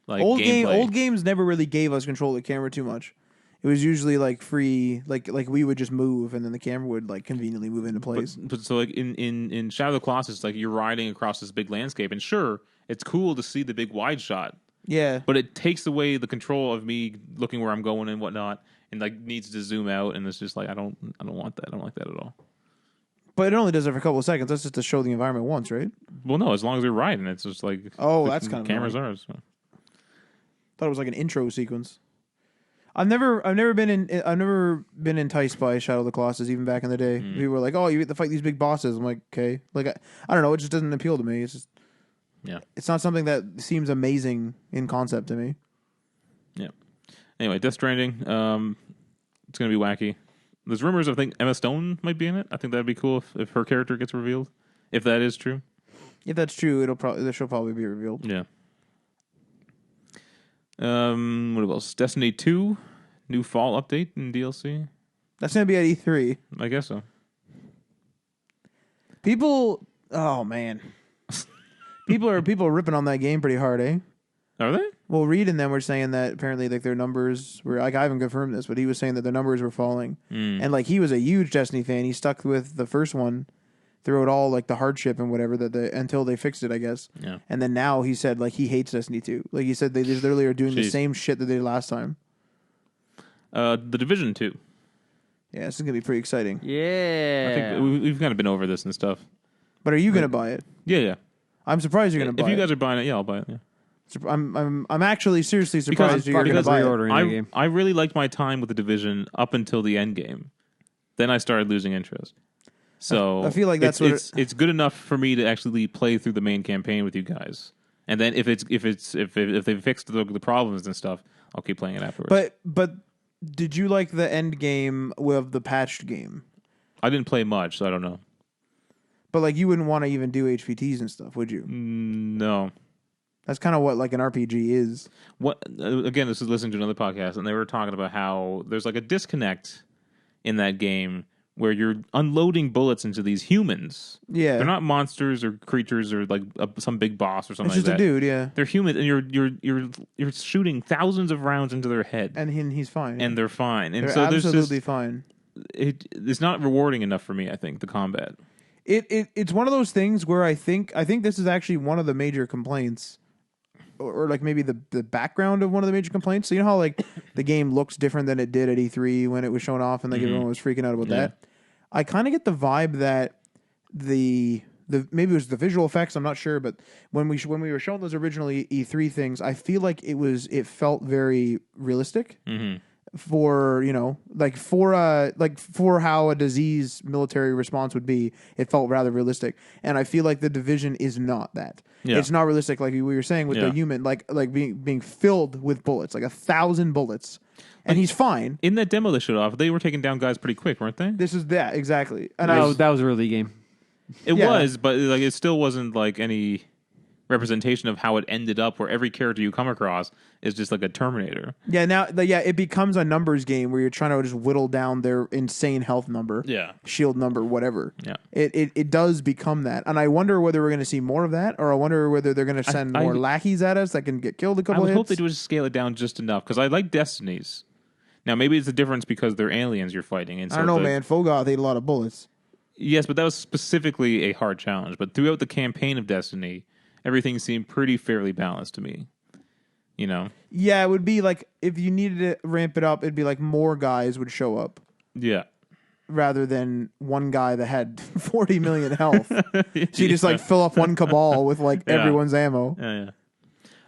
[SPEAKER 1] gameplay.
[SPEAKER 2] Old games never really gave us control of the camera too much. It was usually like free, like we would just move, and then the camera would like conveniently move into place.
[SPEAKER 1] But so like in Shadow of the Colossus, like you're riding across this big landscape, and sure, it's cool to see the big wide shot.
[SPEAKER 2] Yeah,
[SPEAKER 1] But it takes away the control of me looking where I'm going and whatnot, and like needs to zoom out, and it's just like I don't want that. I don't like that at all.
[SPEAKER 2] but it only does it for a couple of seconds. That's just to show the environment once, right?
[SPEAKER 1] Well, no, as long as you're riding, it's just like
[SPEAKER 2] That's kind of
[SPEAKER 1] cameras
[SPEAKER 2] annoying.
[SPEAKER 1] are. So.
[SPEAKER 2] Thought it was like an intro sequence. I've never been enticed by Shadow of the Colossus even back in the day. People were like, "Oh, you get to fight these big bosses." I'm like, "Okay." Like I don't know, it just doesn't appeal to me. It's just it's not something that seems amazing in concept to me.
[SPEAKER 1] Yeah. Anyway, Death Stranding. It's gonna be wacky. There's rumors I think Emma Stone might be in it. I think that'd be cool if her character gets revealed. If that is true.
[SPEAKER 2] If that's true, she'll probably be revealed.
[SPEAKER 1] Yeah. What else? Destiny 2, new fall update and DLC.
[SPEAKER 2] That's gonna be at E3.
[SPEAKER 1] I guess so.
[SPEAKER 2] People, oh man, people are ripping on that game pretty hard, eh?
[SPEAKER 1] Are they?
[SPEAKER 2] Well, Reed and them were saying that apparently like their numbers were like I haven't confirmed this, but he was saying that their numbers were falling, and like he was a huge Destiny fan. He stuck with the first one through it all, like the hardship and whatever until they fixed it, I guess.
[SPEAKER 1] Yeah.
[SPEAKER 2] And then now he said like he hates Destiny 2. Like he said they just literally are doing the
[SPEAKER 1] Jeez.
[SPEAKER 2] same shit that they did last time.
[SPEAKER 1] The Division 2.
[SPEAKER 2] Yeah, this is gonna be pretty exciting.
[SPEAKER 3] Yeah.
[SPEAKER 1] I think we've kind of been over this and stuff.
[SPEAKER 2] But are you gonna buy it?
[SPEAKER 1] Yeah.
[SPEAKER 2] I'm surprised you're gonna buy
[SPEAKER 1] If you
[SPEAKER 2] it.
[SPEAKER 1] guys are buying it, yeah, I'll buy it. Yeah.
[SPEAKER 2] I'm actually seriously surprised you're gonna
[SPEAKER 3] because
[SPEAKER 2] buy it.
[SPEAKER 3] reordering the game.
[SPEAKER 1] I really liked my time with the Division up until the end game. Then I started losing interest. So
[SPEAKER 2] I feel like that's
[SPEAKER 1] it's good enough for me to actually play through the main campaign with you guys. And then if they fixed the problems and stuff, I'll keep playing it afterwards.
[SPEAKER 2] But did you like the end game with the patched game?
[SPEAKER 1] I didn't play much, so I don't know.
[SPEAKER 2] But like you wouldn't want to even do HPTs and stuff, would you?
[SPEAKER 1] No.
[SPEAKER 2] That's kind of what like an RPG is.
[SPEAKER 1] What again? This is listening to another podcast, and they were talking about how there's like a disconnect in that game where you're unloading bullets into these humans.
[SPEAKER 2] Yeah,
[SPEAKER 1] They're not monsters or creatures or like some big boss or something
[SPEAKER 2] it's just
[SPEAKER 1] like that.
[SPEAKER 2] a dude. Yeah,
[SPEAKER 1] They're humans, and you're shooting thousands of rounds into their head,
[SPEAKER 2] and he's fine.
[SPEAKER 1] and they're fine. And
[SPEAKER 2] they're
[SPEAKER 1] so there's
[SPEAKER 2] absolutely
[SPEAKER 1] this,
[SPEAKER 2] fine.
[SPEAKER 1] it's not rewarding enough for me. I think the combat.
[SPEAKER 2] It's one of those things where I think this is actually one of the major complaints. Or like maybe the background of one of the major complaints. So you know how like the game looks different than it did at E3 when it was shown off, and like everyone was freaking out about that. I kind of get the vibe that the maybe it was the visual effects. I'm not sure, but when we were shown those original E3 things, I feel like it felt very realistic. For for how a disease military response would be, it felt rather realistic, and I feel like the Division is not that.
[SPEAKER 1] Yeah.
[SPEAKER 2] It's not realistic, like we were saying with the human, like being filled with bullets, like 1,000 bullets, and he's fine.
[SPEAKER 1] In that demo they showed off, they were taking down guys pretty quick, weren't they?
[SPEAKER 2] This is that exactly, and
[SPEAKER 3] that was a early game.
[SPEAKER 1] It
[SPEAKER 2] Yeah.
[SPEAKER 1] was, but like it still wasn't like any representation of how it ended up, where every character you come across is just like a Terminator.
[SPEAKER 2] Yeah, now it becomes a numbers game where you're trying to just whittle down their insane health number,
[SPEAKER 1] Yeah.
[SPEAKER 2] shield number, whatever.
[SPEAKER 1] Yeah.
[SPEAKER 2] It does become that, and I wonder whether we're going to see more of that, or I wonder whether they're going to send more lackeys at us that can get killed a
[SPEAKER 1] I
[SPEAKER 2] couple
[SPEAKER 1] would
[SPEAKER 2] hits.
[SPEAKER 1] hope they would scale it down just enough, because I like Destinies. Now, maybe it's a difference because they're aliens you're fighting. And so
[SPEAKER 2] I don't know, man. Fogoth ate a lot of bullets.
[SPEAKER 1] Yes, but that was specifically a hard challenge. But throughout the campaign of Destiny, everything seemed pretty fairly balanced to me. You know?
[SPEAKER 2] Yeah, it would be like if you needed to ramp it up, it'd be like more guys would show up
[SPEAKER 1] Yeah.
[SPEAKER 2] rather than one guy that had 40 million health. So you just like fill up one cabal with like
[SPEAKER 1] Yeah.
[SPEAKER 2] everyone's ammo.
[SPEAKER 1] Yeah.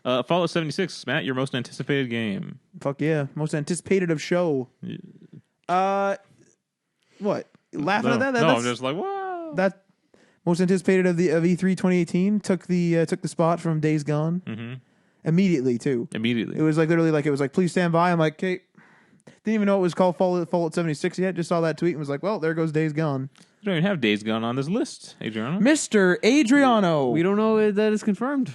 [SPEAKER 1] Fallout 76, Matt, your most anticipated game.
[SPEAKER 2] Fuck yeah. Most anticipated of show. What? Laughing at that?
[SPEAKER 1] No,
[SPEAKER 2] That's,
[SPEAKER 1] I'm just like, wow.
[SPEAKER 2] that most anticipated of E3 2018 took the spot from Days Gone immediately too.
[SPEAKER 1] Immediately.
[SPEAKER 2] It was like literally like it was like please stand by. I'm like, okay, didn't even know it was called Fallout 76 yet. Just saw that tweet and was like, well, there goes Days Gone.
[SPEAKER 1] You don't even have Days Gone on this list, Adriano.
[SPEAKER 2] Mr. Adriano.
[SPEAKER 3] We don't know that it's confirmed.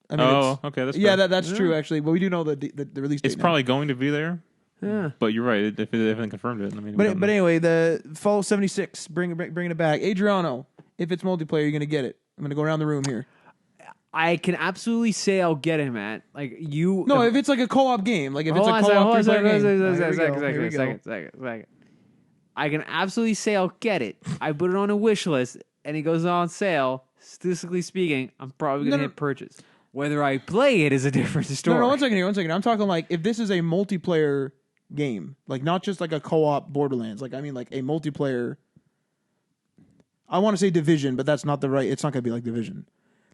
[SPEAKER 2] I mean,
[SPEAKER 1] Oh,
[SPEAKER 2] it's-
[SPEAKER 1] okay. That's
[SPEAKER 2] yeah,
[SPEAKER 1] fair.
[SPEAKER 2] that's true actually, but we do know the release date.
[SPEAKER 1] It's
[SPEAKER 2] now.
[SPEAKER 1] probably going to be there,
[SPEAKER 3] Yeah.
[SPEAKER 1] but you're right. If they haven't confirmed it, I mean, we
[SPEAKER 2] But
[SPEAKER 1] don't know.
[SPEAKER 2] anyway, the Fallout 76, bringing it back. Adriano, if it's multiplayer, you're gonna get it. I'm gonna go around the room here.
[SPEAKER 3] I can absolutely say I'll get him at like you.
[SPEAKER 2] No, if it's like a co-op game, like if it's
[SPEAKER 3] Hold
[SPEAKER 2] a
[SPEAKER 3] on
[SPEAKER 2] co-op
[SPEAKER 3] a second,
[SPEAKER 2] three-player game.
[SPEAKER 3] hold on a
[SPEAKER 2] Here we go,
[SPEAKER 3] second,
[SPEAKER 2] here we go.
[SPEAKER 3] second. I can absolutely say I'll get it. I put it on a wish list, and it goes on sale. Statistically speaking, I'm probably gonna
[SPEAKER 2] No, no.
[SPEAKER 3] hit purchase. Whether I play it is a different story.
[SPEAKER 2] No, 1 second here, 1 second. I'm talking like if this is a multiplayer game, like not just like a co-op Borderlands. Like I mean, like a multiplayer. I want to say Division, but that's not the right. It's not gonna be like Division.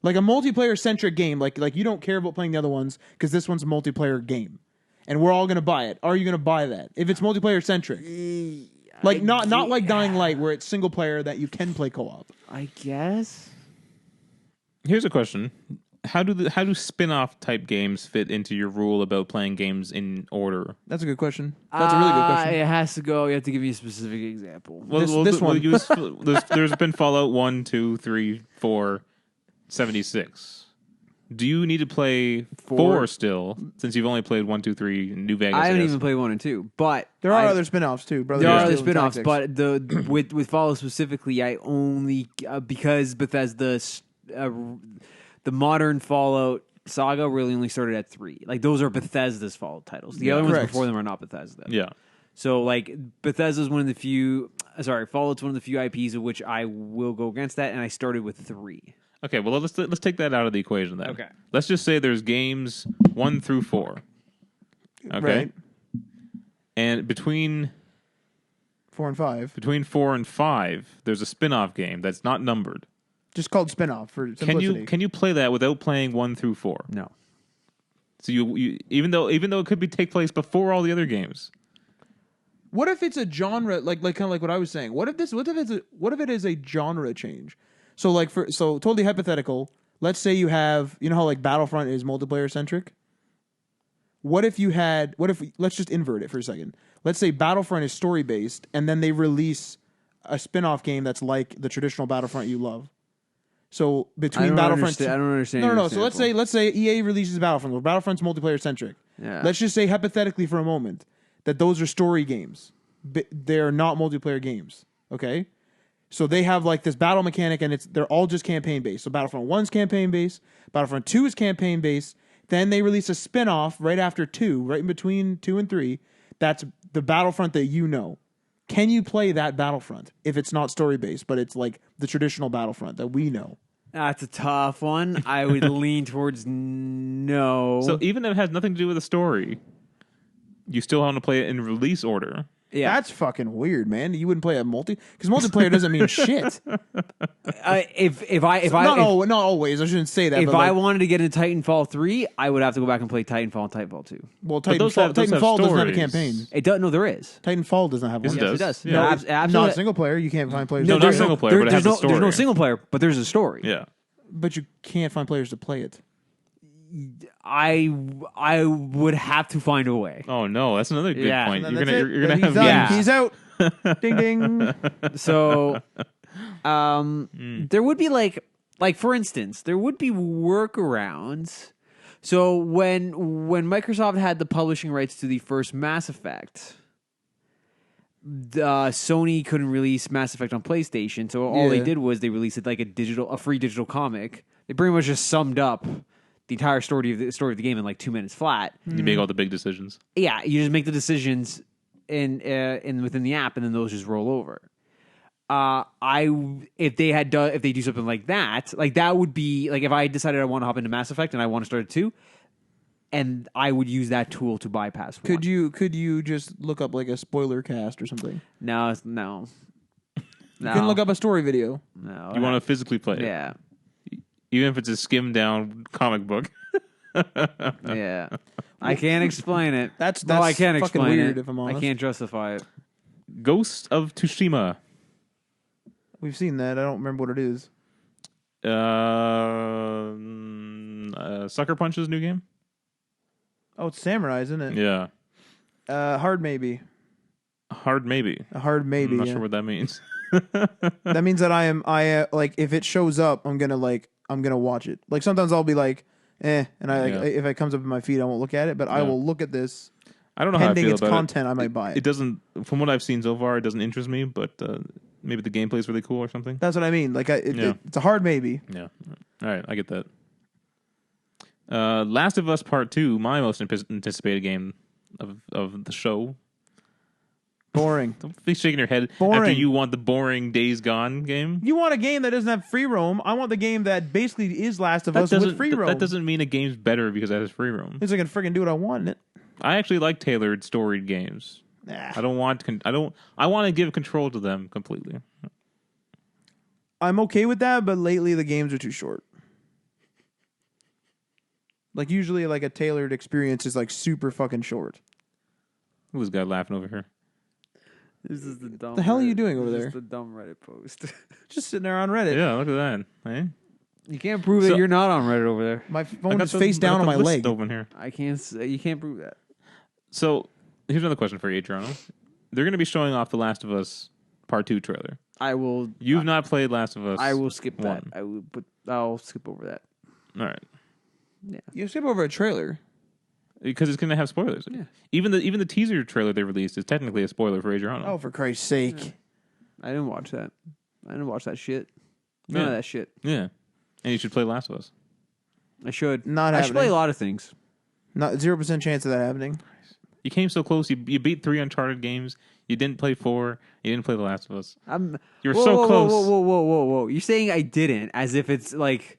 [SPEAKER 2] Like a multiplayer centric game. Like you don't care about playing the other ones because this one's a multiplayer game, and we're all gonna buy it. Are you gonna buy that if it's multiplayer centric? Like not like Dying Light where it's single player that you can play co-op.
[SPEAKER 3] I guess.
[SPEAKER 1] Here's a question: How do spin-off type games fit into your rule about playing games in order?
[SPEAKER 2] That's a good question. That's a really good question.
[SPEAKER 3] It has to go. You have to give me a specific example.
[SPEAKER 1] Well,
[SPEAKER 2] This
[SPEAKER 1] we'll
[SPEAKER 2] one.
[SPEAKER 1] use, there's been Fallout 1, 2, 3, 4, 76. Do you need to play 4 still, since you've only played 1, 2, 3, New Vegas?
[SPEAKER 3] I haven't
[SPEAKER 1] guess?
[SPEAKER 3] even played 1 and 2. But
[SPEAKER 2] There are other spin-offs too, brother.
[SPEAKER 3] There are
[SPEAKER 2] Steel
[SPEAKER 3] other
[SPEAKER 2] and
[SPEAKER 3] spin-offs,
[SPEAKER 2] Tactics.
[SPEAKER 3] but with Fallout specifically, I only because Bethesda, the modern Fallout saga really only started at 3. Like those are Bethesda's Fallout titles. The other ones
[SPEAKER 2] Correct.
[SPEAKER 3] before them are not Bethesda.
[SPEAKER 1] Yeah.
[SPEAKER 3] So like Bethesda's one of the few. Sorry, Fallout's one of the few IPs of which I will go against that, and I started with 3.
[SPEAKER 1] Okay, well let's take that out of the equation then.
[SPEAKER 3] Okay.
[SPEAKER 1] Let's just say there's games 1 through 4. Okay.
[SPEAKER 2] Right.
[SPEAKER 1] And between
[SPEAKER 2] 4 and 5,
[SPEAKER 1] 4 and 5, there's a spin-off game that's not numbered.
[SPEAKER 2] just called spin-off for simplicity.
[SPEAKER 1] Can you play that without playing 1 through 4?
[SPEAKER 3] No.
[SPEAKER 1] So you even though it could take place before all the other games.
[SPEAKER 2] What if it's a genre like kind of like what I was saying? What if it is a genre change? So totally hypothetical. Let's say you have how like Battlefront is multiplayer centric. What if let's just invert it for a second. Let's say Battlefront is story based and then they release a spin-off game that's like the traditional Battlefront you love. So between Battlefront
[SPEAKER 3] I don't understand.
[SPEAKER 2] No.
[SPEAKER 3] your
[SPEAKER 2] So let's say EA releases Battlefront. Well, Battlefront's multiplayer centric.
[SPEAKER 3] Yeah.
[SPEAKER 2] Let's just say hypothetically for a moment that those are story games. They're not multiplayer games. Okay, so they have like this battle mechanic, and they're all just campaign based. So Battlefront 1's campaign based. Battlefront 2 is campaign based. Then they release a spin-off right after 2, right in between 2 and 3. That's the Battlefront that you know. Can you play that Battlefront if it's not story based, but it's like the traditional Battlefront that we know?
[SPEAKER 3] That's a tough one. I would lean towards no.
[SPEAKER 1] So even if it has nothing to do with the story, you still want to play it in release order.
[SPEAKER 3] yeah.
[SPEAKER 2] That's fucking weird, man. You wouldn't play a because multiplayer doesn't mean shit.
[SPEAKER 3] If I
[SPEAKER 2] Not always. I shouldn't say that.
[SPEAKER 3] if
[SPEAKER 2] but
[SPEAKER 3] I
[SPEAKER 2] like,
[SPEAKER 3] wanted to get into Titanfall 3, I would have to go back and play Titanfall and Titanfall 2.
[SPEAKER 2] well,
[SPEAKER 1] those have
[SPEAKER 2] Titanfall doesn't have a
[SPEAKER 1] stories.
[SPEAKER 2] campaign.
[SPEAKER 3] It does. No, there is.
[SPEAKER 2] Titanfall does not have
[SPEAKER 1] Yes,
[SPEAKER 2] one.
[SPEAKER 1] it
[SPEAKER 3] Yes, it
[SPEAKER 1] does.
[SPEAKER 3] does.
[SPEAKER 1] Yeah.
[SPEAKER 3] No,
[SPEAKER 1] No,
[SPEAKER 3] absolutely.
[SPEAKER 2] Not single player. You can't find players.
[SPEAKER 1] No,
[SPEAKER 2] to
[SPEAKER 1] not
[SPEAKER 2] play it.
[SPEAKER 1] single player, but it has a
[SPEAKER 3] There's no
[SPEAKER 1] story.
[SPEAKER 3] single player, but there's a story.
[SPEAKER 1] Yeah.
[SPEAKER 2] But you can't find players to play it.
[SPEAKER 3] I would have to find a way.
[SPEAKER 1] Oh no, that's another good
[SPEAKER 3] Yeah.
[SPEAKER 1] point.
[SPEAKER 2] And
[SPEAKER 1] You're
[SPEAKER 2] that's
[SPEAKER 1] gonna
[SPEAKER 2] it.
[SPEAKER 1] you're
[SPEAKER 2] Then
[SPEAKER 1] gonna
[SPEAKER 2] he's
[SPEAKER 1] have
[SPEAKER 2] done.
[SPEAKER 3] Yeah.
[SPEAKER 2] He's out. Ding ding.
[SPEAKER 3] So, there would be like like for instance, there would be workarounds. So when Microsoft had the publishing rights to the first Mass Effect, Sony couldn't release Mass Effect on PlayStation, so all they did was they released it like a free digital comic. They pretty much just summed up the entire story of the game in like 2 minutes flat.
[SPEAKER 1] You make all the big decisions.
[SPEAKER 3] Yeah, you just make the decisions in within the app, and then those just roll over. If they do something like that would be like if I decided I want to hop into Mass Effect and I want to start at 2, and I would use that tool to bypass 1.
[SPEAKER 2] Could you just look up like a spoiler cast or something?
[SPEAKER 3] No.
[SPEAKER 2] You can look up a story video.
[SPEAKER 3] No.
[SPEAKER 1] You want to physically play it.
[SPEAKER 3] Yeah.
[SPEAKER 1] Even if it's a skimmed down comic book.
[SPEAKER 3] Yeah. I can't explain it.
[SPEAKER 2] That's
[SPEAKER 3] I can't
[SPEAKER 2] fucking
[SPEAKER 3] explain
[SPEAKER 2] weird,
[SPEAKER 3] it.
[SPEAKER 2] if I'm honest.
[SPEAKER 3] I can't justify it.
[SPEAKER 1] Ghost of Tsushima.
[SPEAKER 2] We've seen that. I don't remember what it is.
[SPEAKER 1] Sucker Punch's new game?
[SPEAKER 2] Oh, it's Samurai, isn't it?
[SPEAKER 1] Yeah.
[SPEAKER 2] Hard maybe.
[SPEAKER 1] Hard maybe.
[SPEAKER 2] A hard maybe.
[SPEAKER 1] I'm not
[SPEAKER 2] yeah.
[SPEAKER 1] sure what that means.
[SPEAKER 2] That means that I like if it shows up, I'm gonna watch it. Like sometimes I'll be like, and if it comes up in my feed, I won't look at it. But I will look at this.
[SPEAKER 1] I don't know how I
[SPEAKER 2] Pending
[SPEAKER 1] feel
[SPEAKER 2] its
[SPEAKER 1] about
[SPEAKER 2] content, I might buy it.
[SPEAKER 1] It doesn't, from what I've seen so far, it doesn't interest me. But maybe the gameplay is really cool or something.
[SPEAKER 2] That's what I mean. Like it's a hard maybe.
[SPEAKER 1] Yeah. All right, I get that. Last of Us Part 2, my most anticipated game of the show.
[SPEAKER 2] Boring.
[SPEAKER 1] Don't be shaking your head
[SPEAKER 2] Boring.
[SPEAKER 1] after you want the boring Days Gone game.
[SPEAKER 2] You want a game that doesn't have free roam. I want the game that basically is Last of Us with free roam.
[SPEAKER 1] That doesn't mean a game's better because it has free roam.
[SPEAKER 2] It's like I can freaking do what I want in it.
[SPEAKER 1] I actually like tailored storied games.
[SPEAKER 2] Nah.
[SPEAKER 1] I want to give control to them completely.
[SPEAKER 2] I'm okay with that, but lately the games are too short. Like usually like a tailored experience is like super fucking short.
[SPEAKER 1] Who's this guy laughing over here?
[SPEAKER 3] This is the dumb.
[SPEAKER 2] The hell are you doing over there?
[SPEAKER 3] This is the dumb Reddit post.
[SPEAKER 2] Just sitting there on Reddit.
[SPEAKER 1] Yeah, look at that. Hey?
[SPEAKER 3] You can't prove that you're not on Reddit over there.
[SPEAKER 2] My phone is face down on my leg.
[SPEAKER 1] Open here.
[SPEAKER 3] I can't. You can't prove that.
[SPEAKER 1] So here's another question for you, Toronto. They're going to be showing off the Last of Us Part 2 trailer.
[SPEAKER 3] I will.
[SPEAKER 1] You've not played Last of Us.
[SPEAKER 3] I will skip that.
[SPEAKER 1] one.
[SPEAKER 3] I'll skip over that.
[SPEAKER 1] All right.
[SPEAKER 3] Yeah.
[SPEAKER 2] You skip over a trailer.
[SPEAKER 1] Because it's going to have spoilers.
[SPEAKER 3] Yeah.
[SPEAKER 1] Even the teaser trailer they released is technically a spoiler for Adriano.
[SPEAKER 2] Oh, for Christ's sake.
[SPEAKER 3] Yeah. I didn't watch that. I didn't watch that shit. None of that shit.
[SPEAKER 1] Yeah. And you should play Last of Us.
[SPEAKER 3] I should.
[SPEAKER 2] Not
[SPEAKER 3] I
[SPEAKER 2] happening.
[SPEAKER 3] should play a lot of things.
[SPEAKER 2] Not 0% chance of that happening.
[SPEAKER 1] You came so close. You beat 3 Uncharted games. You didn't play 4. You didn't play The Last of Us. You were so close.
[SPEAKER 3] Whoa. You're saying I didn't as if it's like...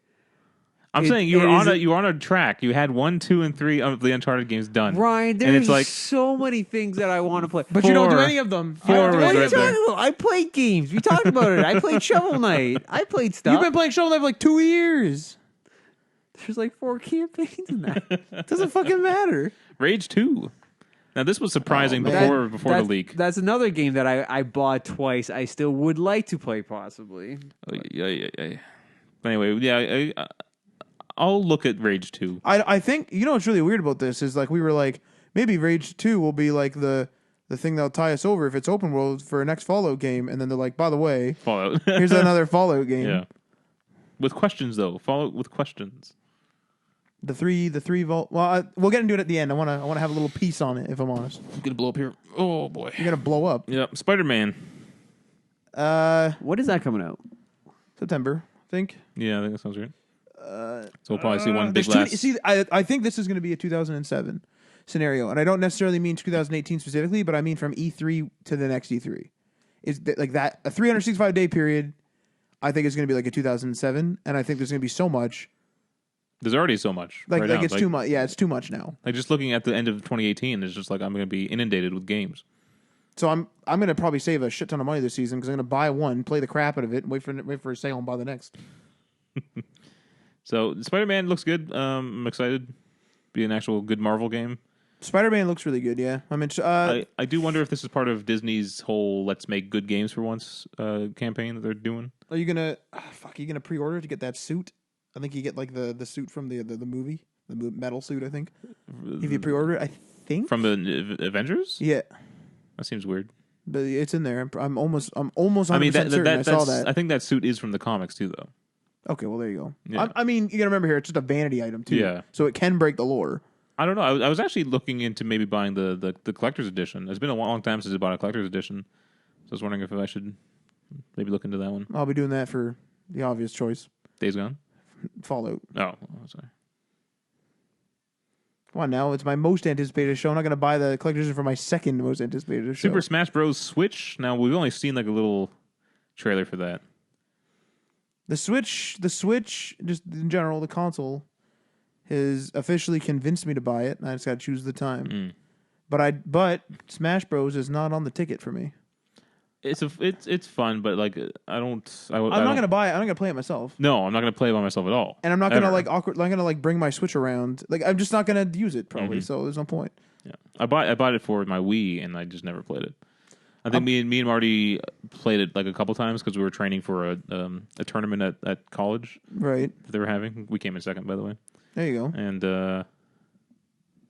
[SPEAKER 1] I'm saying you were on a track. You had 1, 2, and 3 of the Uncharted games done.
[SPEAKER 3] Ryan, there's
[SPEAKER 1] and it's like,
[SPEAKER 3] so many things that I want to play.
[SPEAKER 2] But you don't do any of them.
[SPEAKER 1] Four
[SPEAKER 3] What
[SPEAKER 1] was
[SPEAKER 3] are you
[SPEAKER 1] right there.
[SPEAKER 3] talking about? I played games. We talked about it. I played Shovel Knight. I played stuff.
[SPEAKER 2] You've been playing Shovel Knight for like 2 years.
[SPEAKER 3] There's like 4 campaigns in that.
[SPEAKER 2] It doesn't fucking matter.
[SPEAKER 1] Rage 2. Now, this was surprising
[SPEAKER 2] man.
[SPEAKER 1] before the leak.
[SPEAKER 3] That's another game that I bought twice. I still would like to play, possibly.
[SPEAKER 1] Yeah. But anyway, yeah, I'll look at Rage 2.
[SPEAKER 2] I think, you know what's really weird about this is like we were like, maybe Rage 2 will be like the thing that'll tie us over if it's open world for a next Fallout game. And then they're like, by the way,
[SPEAKER 1] Fallout.
[SPEAKER 2] here's another Fallout game.
[SPEAKER 1] Yeah. With questions, though. Fallout with questions.
[SPEAKER 2] The three vault. Well, we'll get into it at the end. I want to have a little piece on it, if I'm honest.
[SPEAKER 1] I'm going to blow up here. Oh, boy.
[SPEAKER 2] You're gonna blow up.
[SPEAKER 1] Yep. Spider-Man.
[SPEAKER 3] What is that coming out?
[SPEAKER 2] September, I think.
[SPEAKER 1] Yeah, I think that sounds right. So we'll probably see one big last.
[SPEAKER 2] See, I think this is going to be a 2007 scenario, and I don't necessarily mean 2018 specifically, but I mean from E3 to the next E3. Is like that a 365-day period? I think it's going to be like a 2007, and I think there's going to be so much.
[SPEAKER 1] There's already so much.
[SPEAKER 2] Like
[SPEAKER 1] now.
[SPEAKER 2] it's too much. Yeah, it's too much now.
[SPEAKER 1] Like just looking at the end of 2018, it's just like I'm going to be inundated with games.
[SPEAKER 2] So I'm going to probably save a shit ton of money this season because I'm going to buy one, play the crap out of it, and wait for a sale and buy the next.
[SPEAKER 1] So Spider-Man looks good. I'm excited. Be an actual good Marvel game.
[SPEAKER 2] Spider-Man looks really good. Yeah, I mean,
[SPEAKER 1] I do wonder if this is part of Disney's whole "Let's make good games for once" campaign that they're doing.
[SPEAKER 2] Are you gonna Are you gonna pre-order to get that suit? I think you get like the suit from the movie, the metal suit. I think if you pre-order, I think
[SPEAKER 1] from the Avengers.
[SPEAKER 2] Yeah,
[SPEAKER 1] that seems weird.
[SPEAKER 2] But it's in there. I'm almost 100%
[SPEAKER 1] I mean,
[SPEAKER 2] certain I saw that.
[SPEAKER 1] I think that suit is from the comics too, though.
[SPEAKER 2] Okay, well there you go.
[SPEAKER 1] Yeah.
[SPEAKER 2] I mean, you gotta remember here, it's just a vanity item too.
[SPEAKER 1] Yeah.
[SPEAKER 2] So it can break the lore.
[SPEAKER 1] I don't know. I was actually looking into maybe buying the collector's edition. It's been a long time since I bought a collector's edition, so I was wondering if I should maybe look into that one.
[SPEAKER 2] I'll be doing that for the obvious choice,
[SPEAKER 1] Days Gone.
[SPEAKER 2] Fallout.
[SPEAKER 1] Oh, sorry.
[SPEAKER 2] Come on now, it's my most anticipated show. I'm not gonna buy the collector's edition for my second most anticipated show.
[SPEAKER 1] Super Smash Bros. Switch. Now we've only seen like a little trailer for that.
[SPEAKER 2] The Switch, just in general, the console, has officially convinced me to buy it. And I just got to choose the time. But Smash Bros is not on the ticket for me.
[SPEAKER 1] It's fun, but like I'm
[SPEAKER 2] not gonna buy it. I'm not gonna play it myself.
[SPEAKER 1] No, I'm not gonna play it by myself at all.
[SPEAKER 2] And I'm not gonna
[SPEAKER 1] Ever.
[SPEAKER 2] I'm gonna bring my Switch around. Like I'm just not gonna use it probably. So there's no point.
[SPEAKER 1] Yeah, I bought it for my Wii, and I just never played it. I think me and Marty played it like a couple times because we were training for a tournament at college
[SPEAKER 2] Right.
[SPEAKER 1] that they were having. We came in second, by the way,
[SPEAKER 2] There you go.
[SPEAKER 1] and that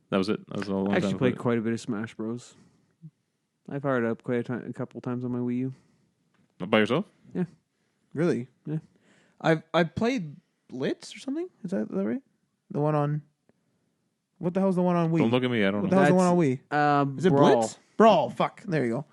[SPEAKER 1] was it. That was a long
[SPEAKER 3] I actually
[SPEAKER 1] time.
[SPEAKER 3] played quite a bit of Smash Bros. I fired it up a couple times on my Wii U.
[SPEAKER 1] By yourself?
[SPEAKER 2] Really?
[SPEAKER 3] Yeah.
[SPEAKER 2] I've played Blitz or something. Is that right? The one on. What the hell's the one on Wii?
[SPEAKER 1] Don't look at me. I don't
[SPEAKER 2] What the
[SPEAKER 1] know.
[SPEAKER 2] hell's the one on Wii? Is it
[SPEAKER 3] Brawl.
[SPEAKER 2] Blitz? Brawl. Fuck. There you go.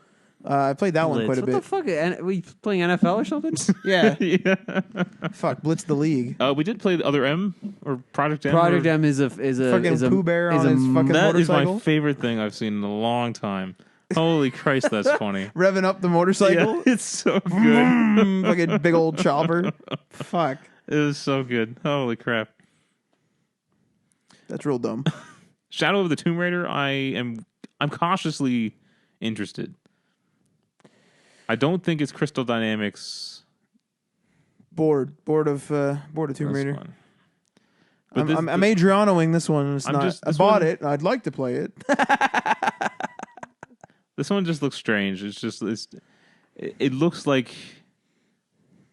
[SPEAKER 2] I played that one
[SPEAKER 3] Blitz.
[SPEAKER 2] quite a
[SPEAKER 3] What
[SPEAKER 2] bit.
[SPEAKER 3] the fuck? Were you playing NFL or something?
[SPEAKER 2] Yeah.
[SPEAKER 1] Yeah.
[SPEAKER 2] Fuck. Blitz the League.
[SPEAKER 1] We did play the other M or Project M.
[SPEAKER 3] Project
[SPEAKER 1] or-
[SPEAKER 3] M is a
[SPEAKER 2] Fucking Pooh Bear
[SPEAKER 3] is
[SPEAKER 2] on
[SPEAKER 3] a
[SPEAKER 2] his fucking
[SPEAKER 1] That is
[SPEAKER 2] motorcycle.
[SPEAKER 1] my favorite thing I've seen in a long time. Holy Christ, that's funny.
[SPEAKER 2] Revving up the motorcycle.
[SPEAKER 1] Yeah, it's so good.
[SPEAKER 2] Fucking big old chopper. Fuck.
[SPEAKER 1] It was so good. Holy crap.
[SPEAKER 2] That's real dumb.
[SPEAKER 1] Shadow of the Tomb Raider, I'm cautiously interested. I don't think it's Crystal Dynamics.
[SPEAKER 2] Bored of Tomb
[SPEAKER 1] That's
[SPEAKER 2] Raider.
[SPEAKER 1] fun. But
[SPEAKER 2] I'm Adrianoing this one. It's
[SPEAKER 1] I'm
[SPEAKER 2] not.
[SPEAKER 1] just-
[SPEAKER 2] I
[SPEAKER 1] this
[SPEAKER 2] bought
[SPEAKER 1] one-
[SPEAKER 2] it. I'd like to play it.
[SPEAKER 1] this one just looks strange. It looks like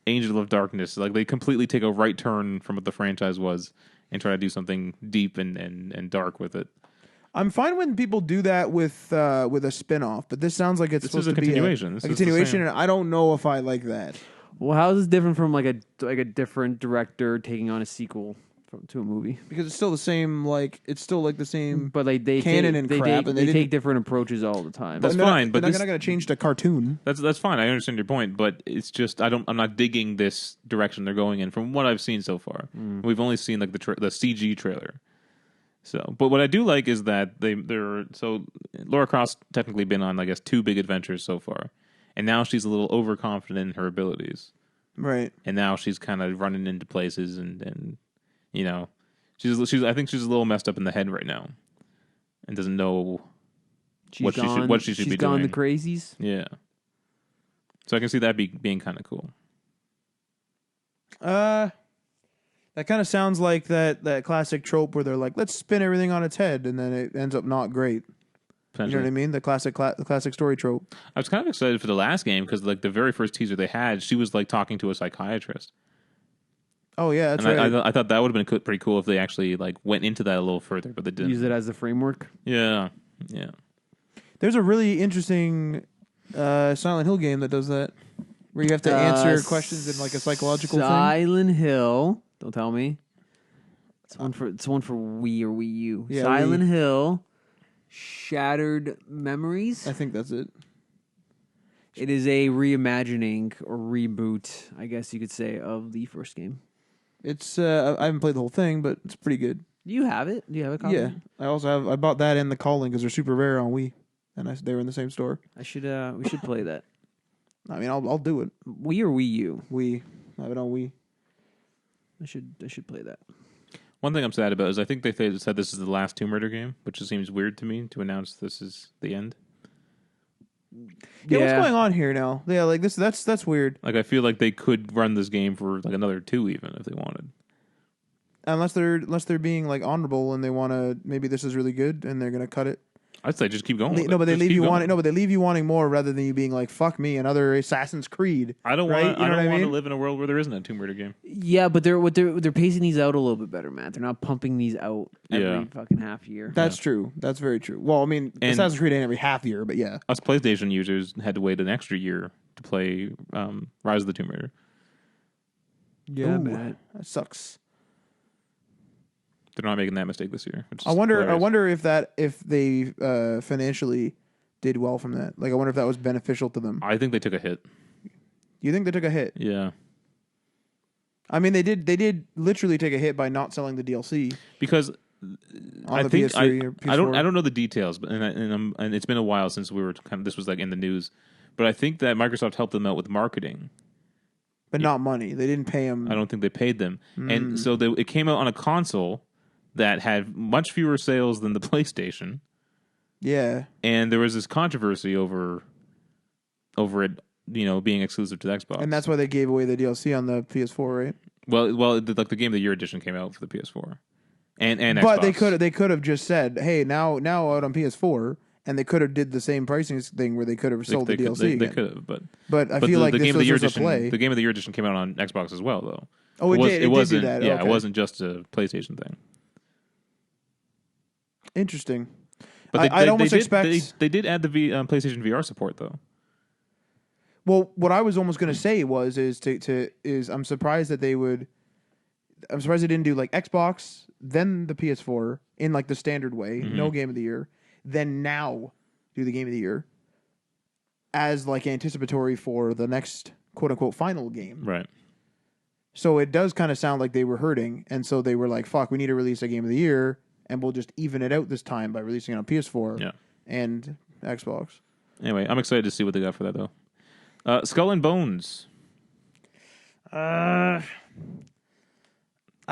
[SPEAKER 1] Angel of Darkness. Like they completely take a right turn from what the franchise was and try to do something deep and dark with it.
[SPEAKER 2] I'm fine when people do that with a spin-off, but this sounds like it's
[SPEAKER 1] This
[SPEAKER 2] supposed
[SPEAKER 1] is a
[SPEAKER 2] to
[SPEAKER 1] continuation.
[SPEAKER 2] be
[SPEAKER 1] This
[SPEAKER 2] a
[SPEAKER 1] is the
[SPEAKER 2] continuation,
[SPEAKER 1] same.
[SPEAKER 2] and I don't know if I like that.
[SPEAKER 3] Well, how is this different from like a different director taking on a sequel to a movie?
[SPEAKER 2] Because it's still the same, like it's still like the same.
[SPEAKER 3] But like they
[SPEAKER 2] Canon
[SPEAKER 3] take,
[SPEAKER 2] and
[SPEAKER 3] they
[SPEAKER 2] crap,
[SPEAKER 3] take,
[SPEAKER 2] and
[SPEAKER 3] they
[SPEAKER 2] they
[SPEAKER 3] take
[SPEAKER 2] didn't-
[SPEAKER 3] different approaches all the time.
[SPEAKER 1] That's
[SPEAKER 2] they're not-
[SPEAKER 1] fine, but
[SPEAKER 2] they're
[SPEAKER 1] this-
[SPEAKER 2] not gonna change to cartoon.
[SPEAKER 1] That's fine. I understand your point, but it's just I'm not digging this direction they're going in from what I've seen so far. We've only seen like the CG trailer. So, but what I do like is that they're so Laura Croft's technically been on I guess 2 big adventures so far, and now she's a little overconfident in her abilities,
[SPEAKER 2] Right.
[SPEAKER 1] and now she's kind of running into places and you know she's I think she's a little messed up in the head right now, and doesn't know what she should
[SPEAKER 3] she's
[SPEAKER 1] be
[SPEAKER 3] gone
[SPEAKER 1] doing.
[SPEAKER 3] the crazies.
[SPEAKER 1] Yeah. So I can see that being kind of cool.
[SPEAKER 2] That kind of sounds like that classic trope where they're like, let's spin everything on its head, and then it ends up not great. You know what I mean? The classic story trope.
[SPEAKER 1] I was kind of excited for the last game because like the very first teaser they had, she was like talking to a psychiatrist,
[SPEAKER 2] Oh yeah, that's
[SPEAKER 1] and
[SPEAKER 2] right.
[SPEAKER 1] I thought that would have been pretty cool if they actually like went into that a little further, but they didn't.
[SPEAKER 3] Use it as the framework.
[SPEAKER 1] Yeah.
[SPEAKER 2] There's a really interesting Silent Hill game that does that, where you have to answer questions in like a psychological thing.
[SPEAKER 3] Silent Hill. Don't tell me. It's one for Wii or Wii U.
[SPEAKER 2] Yeah,
[SPEAKER 3] Silent
[SPEAKER 2] Wii.
[SPEAKER 3] Hill. Shattered Memories.
[SPEAKER 2] I think that's it.
[SPEAKER 3] It is a reimagining or reboot, I guess you could say, of the first game.
[SPEAKER 2] It's I haven't played the whole thing, but it's pretty good.
[SPEAKER 3] Do you have it? Do you have a copy?
[SPEAKER 2] Yeah, I bought that and the Calling because they're super rare on Wii, and they were in the same store.
[SPEAKER 3] I should. We should play that.
[SPEAKER 2] I mean, I'll do it.
[SPEAKER 3] Wii or Wii U.
[SPEAKER 2] Wii, I have it on Wii.
[SPEAKER 3] I should play that.
[SPEAKER 1] One thing I'm sad about is I think they said this is the last Tomb Raider game, which just seems weird to me to announce this is the end.
[SPEAKER 2] Yeah, what's going on here now? Yeah, like this. That's weird.
[SPEAKER 1] Like I feel like they could run this game for like another 2 even if they wanted.
[SPEAKER 2] Unless they're being like honorable and they want to. Maybe this is really good and they're gonna cut it.
[SPEAKER 1] I'd say just keep going. with
[SPEAKER 2] No,
[SPEAKER 1] it.
[SPEAKER 2] but they
[SPEAKER 1] Just
[SPEAKER 2] leave
[SPEAKER 1] keep
[SPEAKER 2] you
[SPEAKER 1] going.
[SPEAKER 2] wanting. No, but they leave you wanting more rather than you being like, "Fuck me," another Assassin's Creed.
[SPEAKER 1] I don't
[SPEAKER 2] right?
[SPEAKER 1] want.
[SPEAKER 2] You know
[SPEAKER 1] I
[SPEAKER 2] what
[SPEAKER 1] don't
[SPEAKER 2] I
[SPEAKER 1] want to
[SPEAKER 2] mean?
[SPEAKER 1] live in a world where there isn't a Tomb Raider game.
[SPEAKER 3] Yeah, but they're pacing these out a little bit better, Matt. They're not pumping these out every
[SPEAKER 1] Yeah.
[SPEAKER 3] fucking half year.
[SPEAKER 2] That's true. That's very true. Well, I mean,
[SPEAKER 1] And-
[SPEAKER 2] Assassin's Creed ain't every half year, but yeah.
[SPEAKER 1] Us PlayStation users had to wait an extra year to play Rise of the Tomb Raider.
[SPEAKER 3] Yeah,
[SPEAKER 2] Ooh,
[SPEAKER 3] man.
[SPEAKER 2] that sucks.
[SPEAKER 1] They're not making that mistake this year. Which is
[SPEAKER 2] I wonder
[SPEAKER 1] hilarious.
[SPEAKER 2] if they financially did well from that. Like, I wonder if that was beneficial to them.
[SPEAKER 1] I think they took a hit.
[SPEAKER 2] You think they took a hit?
[SPEAKER 1] Yeah,
[SPEAKER 2] I mean, they did literally take a hit by not selling the DLC
[SPEAKER 1] because
[SPEAKER 2] on
[SPEAKER 1] I
[SPEAKER 2] the
[SPEAKER 1] think
[SPEAKER 2] PS3 or PS4.
[SPEAKER 1] I don't know the details, but and it's been a while since we were this was like in the news, but I think that Microsoft helped them out with marketing.
[SPEAKER 2] But not money. They didn't pay him.
[SPEAKER 1] I don't think they paid them,
[SPEAKER 2] Hmm.
[SPEAKER 1] and so it came out on a console that had much fewer sales than the PlayStation,
[SPEAKER 2] Yeah.
[SPEAKER 1] and there was this controversy over it, being exclusive to the Xbox.
[SPEAKER 2] And that's why they gave away the DLC on the PS4, right?
[SPEAKER 1] well, the Game of the Year edition came out for the PS4, and
[SPEAKER 2] But
[SPEAKER 1] Xbox.
[SPEAKER 2] they could have just said, "Hey, now out on PS4," and they could have did the same pricing thing where they could have sold the DLC.
[SPEAKER 1] They
[SPEAKER 2] again.
[SPEAKER 1] could have, but
[SPEAKER 2] But I feel like
[SPEAKER 1] the
[SPEAKER 2] this
[SPEAKER 1] Game of the
[SPEAKER 2] was
[SPEAKER 1] Year
[SPEAKER 2] just a
[SPEAKER 1] edition,
[SPEAKER 2] play.
[SPEAKER 1] the Game of the Year edition came out on Xbox as well, though.
[SPEAKER 2] Oh, it did. It did do
[SPEAKER 1] wasn't.
[SPEAKER 2] that.
[SPEAKER 1] Yeah,
[SPEAKER 2] Okay.
[SPEAKER 1] it wasn't just a PlayStation thing.
[SPEAKER 2] Interesting.
[SPEAKER 1] But
[SPEAKER 2] I'd almost expect.
[SPEAKER 1] they did add the PlayStation VR support though.
[SPEAKER 2] Well, what I was almost going to say is I'm surprised that they would. I'm surprised they didn't do like Xbox, then the PS4 in like the standard way,
[SPEAKER 1] Mm-hmm.
[SPEAKER 2] no Game of the Year, then now do the Game of the Year as like anticipatory for the next quote unquote final game.
[SPEAKER 1] Right.
[SPEAKER 2] So it does kind of sound like they were hurting, and so they were like, "Fuck, we need to release a Game of the Year, and we'll just even it out this time by releasing it on PS4
[SPEAKER 1] Yeah.
[SPEAKER 2] and Xbox."
[SPEAKER 1] Anyway, I'm excited to see what they got for that though. Skull and Bones.
[SPEAKER 2] I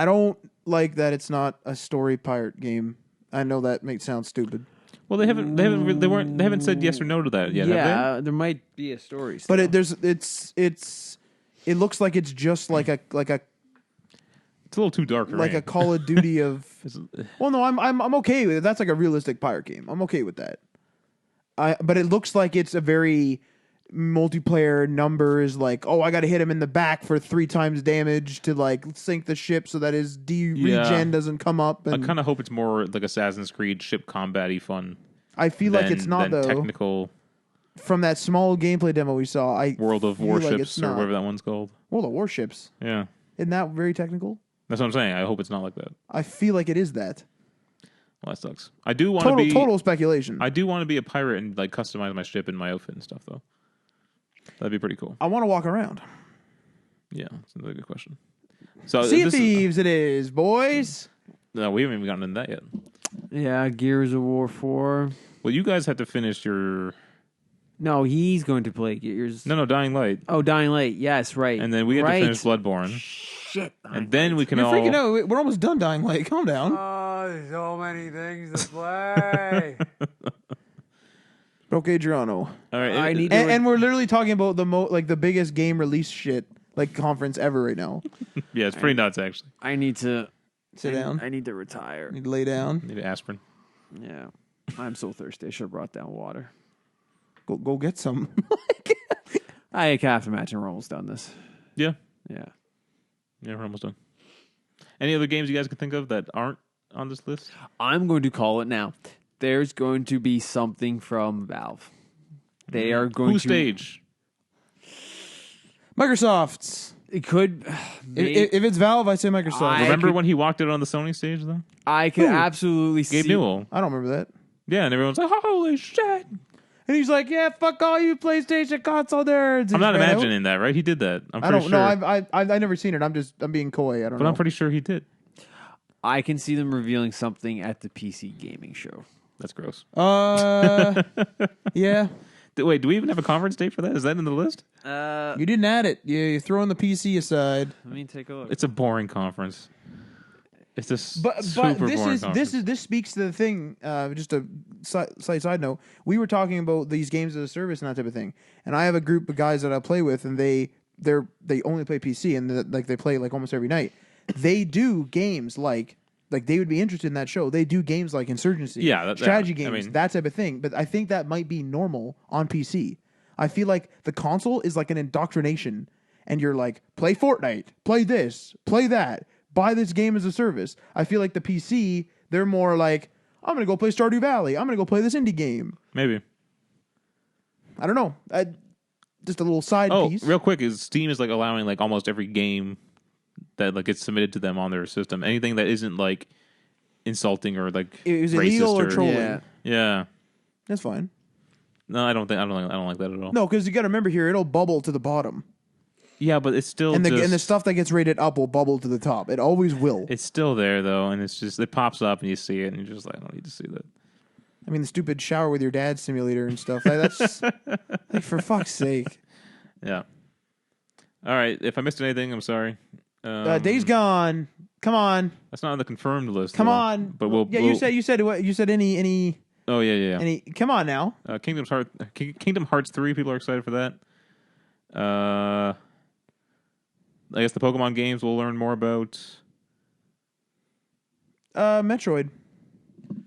[SPEAKER 2] don't like that it's not a story pirate game. I know that may sound stupid,
[SPEAKER 1] Well, they haven't said yes or no to that yet, have
[SPEAKER 3] Yeah, there might be a story.
[SPEAKER 2] but
[SPEAKER 3] still.
[SPEAKER 2] it looks like it's just like a
[SPEAKER 1] they? It's a little too dark.
[SPEAKER 2] like a
[SPEAKER 1] right?
[SPEAKER 2] Call of Duty of.
[SPEAKER 1] It's-
[SPEAKER 2] Well, no, I'm okay with it. That's like a realistic pirate game. I'm okay with that. But it looks like it's a very multiplayer numbers. Like, oh, I got to hit him in the back for 3 times damage to like sink the ship so that his regen doesn't come up.
[SPEAKER 1] I
[SPEAKER 2] And
[SPEAKER 1] kind of hope it's more like Assassin's Creed ship combat-y fun.
[SPEAKER 2] I feel like it's not
[SPEAKER 1] than
[SPEAKER 2] though.
[SPEAKER 1] technical
[SPEAKER 2] From that small gameplay demo we saw, I
[SPEAKER 1] World of
[SPEAKER 2] feel like
[SPEAKER 1] Warships
[SPEAKER 2] it's
[SPEAKER 1] or
[SPEAKER 2] not.
[SPEAKER 1] whatever that one's called.
[SPEAKER 2] World of Warships.
[SPEAKER 1] Yeah,
[SPEAKER 2] Isn't that very technical?
[SPEAKER 1] that's what I'm saying. I hope it's not like that.
[SPEAKER 2] I feel like it is that.
[SPEAKER 1] Well, that sucks. I do want to be
[SPEAKER 2] Total speculation.
[SPEAKER 1] I do want to be a pirate and like customize my ship and my outfit and stuff though. That'd be pretty cool.
[SPEAKER 2] I want to walk around.
[SPEAKER 1] Yeah, that's another good question. So
[SPEAKER 2] Sea of
[SPEAKER 1] this is-
[SPEAKER 2] Thieves it is, boys.
[SPEAKER 1] no, we haven't even gotten into that yet.
[SPEAKER 3] Yeah, Gears of War 4.
[SPEAKER 1] Well, you guys have to finish your
[SPEAKER 3] No, he's going to play Gears.
[SPEAKER 1] no Dying Light,
[SPEAKER 3] Oh, Dying Light. Yes, right.
[SPEAKER 1] and then we have
[SPEAKER 3] right.
[SPEAKER 1] to finish Bloodborne,
[SPEAKER 3] Shit.
[SPEAKER 1] and then we can
[SPEAKER 2] You're
[SPEAKER 1] all.
[SPEAKER 2] freaking out. We're almost done dying light. Calm down.
[SPEAKER 3] Oh, there's so many things to play.
[SPEAKER 2] Broke Adriano.
[SPEAKER 1] All right,
[SPEAKER 3] I need to-
[SPEAKER 2] And we're literally talking about the biggest game release shit like conference ever right now.
[SPEAKER 1] yeah, it's pretty nuts actually.
[SPEAKER 3] I need to
[SPEAKER 2] Sit down.
[SPEAKER 3] I need to retire.
[SPEAKER 2] Need to lay down.
[SPEAKER 1] Need aspirin.
[SPEAKER 3] Yeah. I'm so thirsty. I should have brought down water.
[SPEAKER 2] Go get some.
[SPEAKER 3] I have to imagine we're almost done this.
[SPEAKER 1] Yeah,
[SPEAKER 3] Yeah.
[SPEAKER 1] yeah, we're almost done. Any other games you guys can think of that aren't on this list?
[SPEAKER 3] I'm going to call it now. There's going to be something from Valve. They are going
[SPEAKER 1] Whose
[SPEAKER 3] to
[SPEAKER 1] stage?
[SPEAKER 2] Microsoft's.
[SPEAKER 3] It could.
[SPEAKER 2] If it's Valve, I say Microsoft.
[SPEAKER 3] I
[SPEAKER 1] Remember
[SPEAKER 3] could-
[SPEAKER 1] when he walked out on the Sony stage though?
[SPEAKER 3] I could
[SPEAKER 2] Who?
[SPEAKER 3] absolutely see.
[SPEAKER 1] Gabe Newell.
[SPEAKER 2] I don't remember that.
[SPEAKER 1] Yeah, and everyone's like, "Holy shit!"
[SPEAKER 2] And he's like, "Yeah, fuck all you PlayStation console nerds."
[SPEAKER 1] I'm not imagining that, right? He did that. I'm
[SPEAKER 2] I
[SPEAKER 1] pretty
[SPEAKER 2] don't know.
[SPEAKER 1] sure.
[SPEAKER 2] I've never seen it. I'm being coy. I don't
[SPEAKER 1] but
[SPEAKER 2] know.
[SPEAKER 1] I'm pretty sure he did.
[SPEAKER 3] I can see them revealing something at the PC gaming show.
[SPEAKER 1] That's gross.
[SPEAKER 2] Yeah.
[SPEAKER 1] Wait, do we even have a conference date for that? Is that in the list?
[SPEAKER 2] You didn't add it. You're throwing the PC aside.
[SPEAKER 3] Let me take a look.
[SPEAKER 1] It's a boring conference. It's a
[SPEAKER 2] But
[SPEAKER 1] super
[SPEAKER 2] this
[SPEAKER 1] boring
[SPEAKER 2] is
[SPEAKER 1] conference.
[SPEAKER 2] this speaks to the thing. Just a side note. We were talking about these games as a service and that type of thing. And I have a group of guys that I play with, and they only play PC, and they play like almost every night. They do games like they would be interested in that show. They do games like Insurgency, strategy games,
[SPEAKER 1] I mean-
[SPEAKER 2] that type of thing. But I think that might be normal on PC. I feel like the console is like an indoctrination, and you're like, play Fortnite, play this, play that, buy this game as a service. I feel like the PC, they're more like, I'm gonna go play Stardew Valley, I'm gonna go play this indie game.
[SPEAKER 1] Maybe.
[SPEAKER 2] I don't know. Just a little side
[SPEAKER 1] Oh,
[SPEAKER 2] piece.
[SPEAKER 1] real quick, is Steam is like allowing like almost every game that like gets submitted to them on their system. Anything that isn't like insulting or like
[SPEAKER 2] Is it
[SPEAKER 1] racist
[SPEAKER 2] illegal or
[SPEAKER 1] or
[SPEAKER 2] trolling?
[SPEAKER 3] Yeah.
[SPEAKER 1] yeah.
[SPEAKER 2] That's fine.
[SPEAKER 1] No, I don't like that at all.
[SPEAKER 2] No, because you got to remember here, it'll bubble to the bottom,
[SPEAKER 1] Yeah, but it's still
[SPEAKER 2] and the
[SPEAKER 1] just,
[SPEAKER 2] stuff that gets rated up will bubble to the top. It always will.
[SPEAKER 1] it's still there though, and it's just it pops up and you see it, and you're just like, I don't need to see that.
[SPEAKER 2] I mean, the stupid shower with your dad simulator and stuff. That's like, for fuck's sake.
[SPEAKER 1] Yeah. All right. If I missed anything, I'm sorry.
[SPEAKER 2] Days Gone. Come on,
[SPEAKER 1] That's not on the confirmed list.
[SPEAKER 2] come
[SPEAKER 1] though.
[SPEAKER 2] on.
[SPEAKER 1] But we'll.
[SPEAKER 2] Yeah,
[SPEAKER 1] we'll,
[SPEAKER 2] you said what? You said any.
[SPEAKER 1] Oh yeah.
[SPEAKER 2] Come on now.
[SPEAKER 1] Kingdom Hearts 3. People are excited for that. I guess the Pokemon games we'll learn more about.
[SPEAKER 2] Metroid.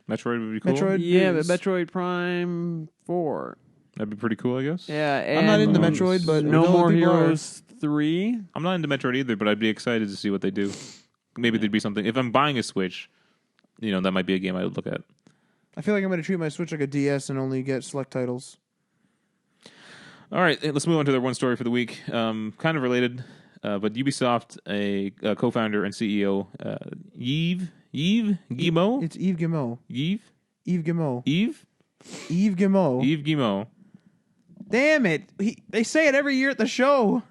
[SPEAKER 1] Metroid would be cool.
[SPEAKER 2] Metroid.
[SPEAKER 3] Yeah, but
[SPEAKER 2] is-
[SPEAKER 3] Metroid Prime 4.
[SPEAKER 1] That'd be pretty cool, I guess.
[SPEAKER 3] Yeah, and
[SPEAKER 2] I'm not into Metroid, but
[SPEAKER 3] No
[SPEAKER 2] other
[SPEAKER 3] More
[SPEAKER 2] people are.
[SPEAKER 3] Heroes 3.
[SPEAKER 1] I'm not into Metroid either, but I'd be excited to see what they do. Maybe there'd be something. If I'm buying a Switch, that might be a game I would look at.
[SPEAKER 2] I feel like I'm going to treat my Switch like a DS and only get select titles.
[SPEAKER 1] All right, let's move on to the one story for the week. Kind of related, but Ubisoft, a co-founder and CEO, Yves Guillemot,
[SPEAKER 2] It's Yves Guillemot.
[SPEAKER 1] Yves
[SPEAKER 2] Yves Guillemot.
[SPEAKER 1] Yves
[SPEAKER 2] Yves Guillemot.
[SPEAKER 1] Yves Guillemot.
[SPEAKER 2] Damn it! They say it every year at the show.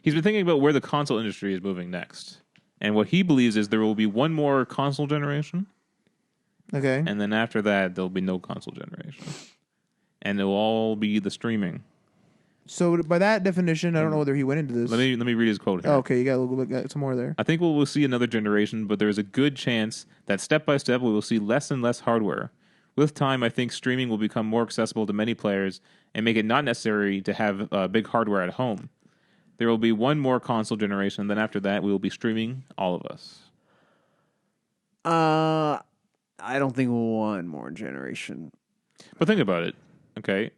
[SPEAKER 1] He's been thinking about where the console industry is moving next, and what he believes is there will be one more console generation,
[SPEAKER 2] Okay.
[SPEAKER 1] and then after that there'll be no console generation, and it'll all be the streaming.
[SPEAKER 2] So by that definition, I don't know whether he went into this.
[SPEAKER 1] Let me read his quote here.
[SPEAKER 2] Oh, okay, you got a little bit, got some more there.
[SPEAKER 1] I think we'll see another generation, but there's a good chance that step by step we will see less and less hardware. With time, I think streaming will become more accessible to many players and make it not necessary to have big hardware at home. There will be one more console generation, then after that, we will be streaming, all of us.
[SPEAKER 3] I don't think one more generation.
[SPEAKER 1] But think about it, okay?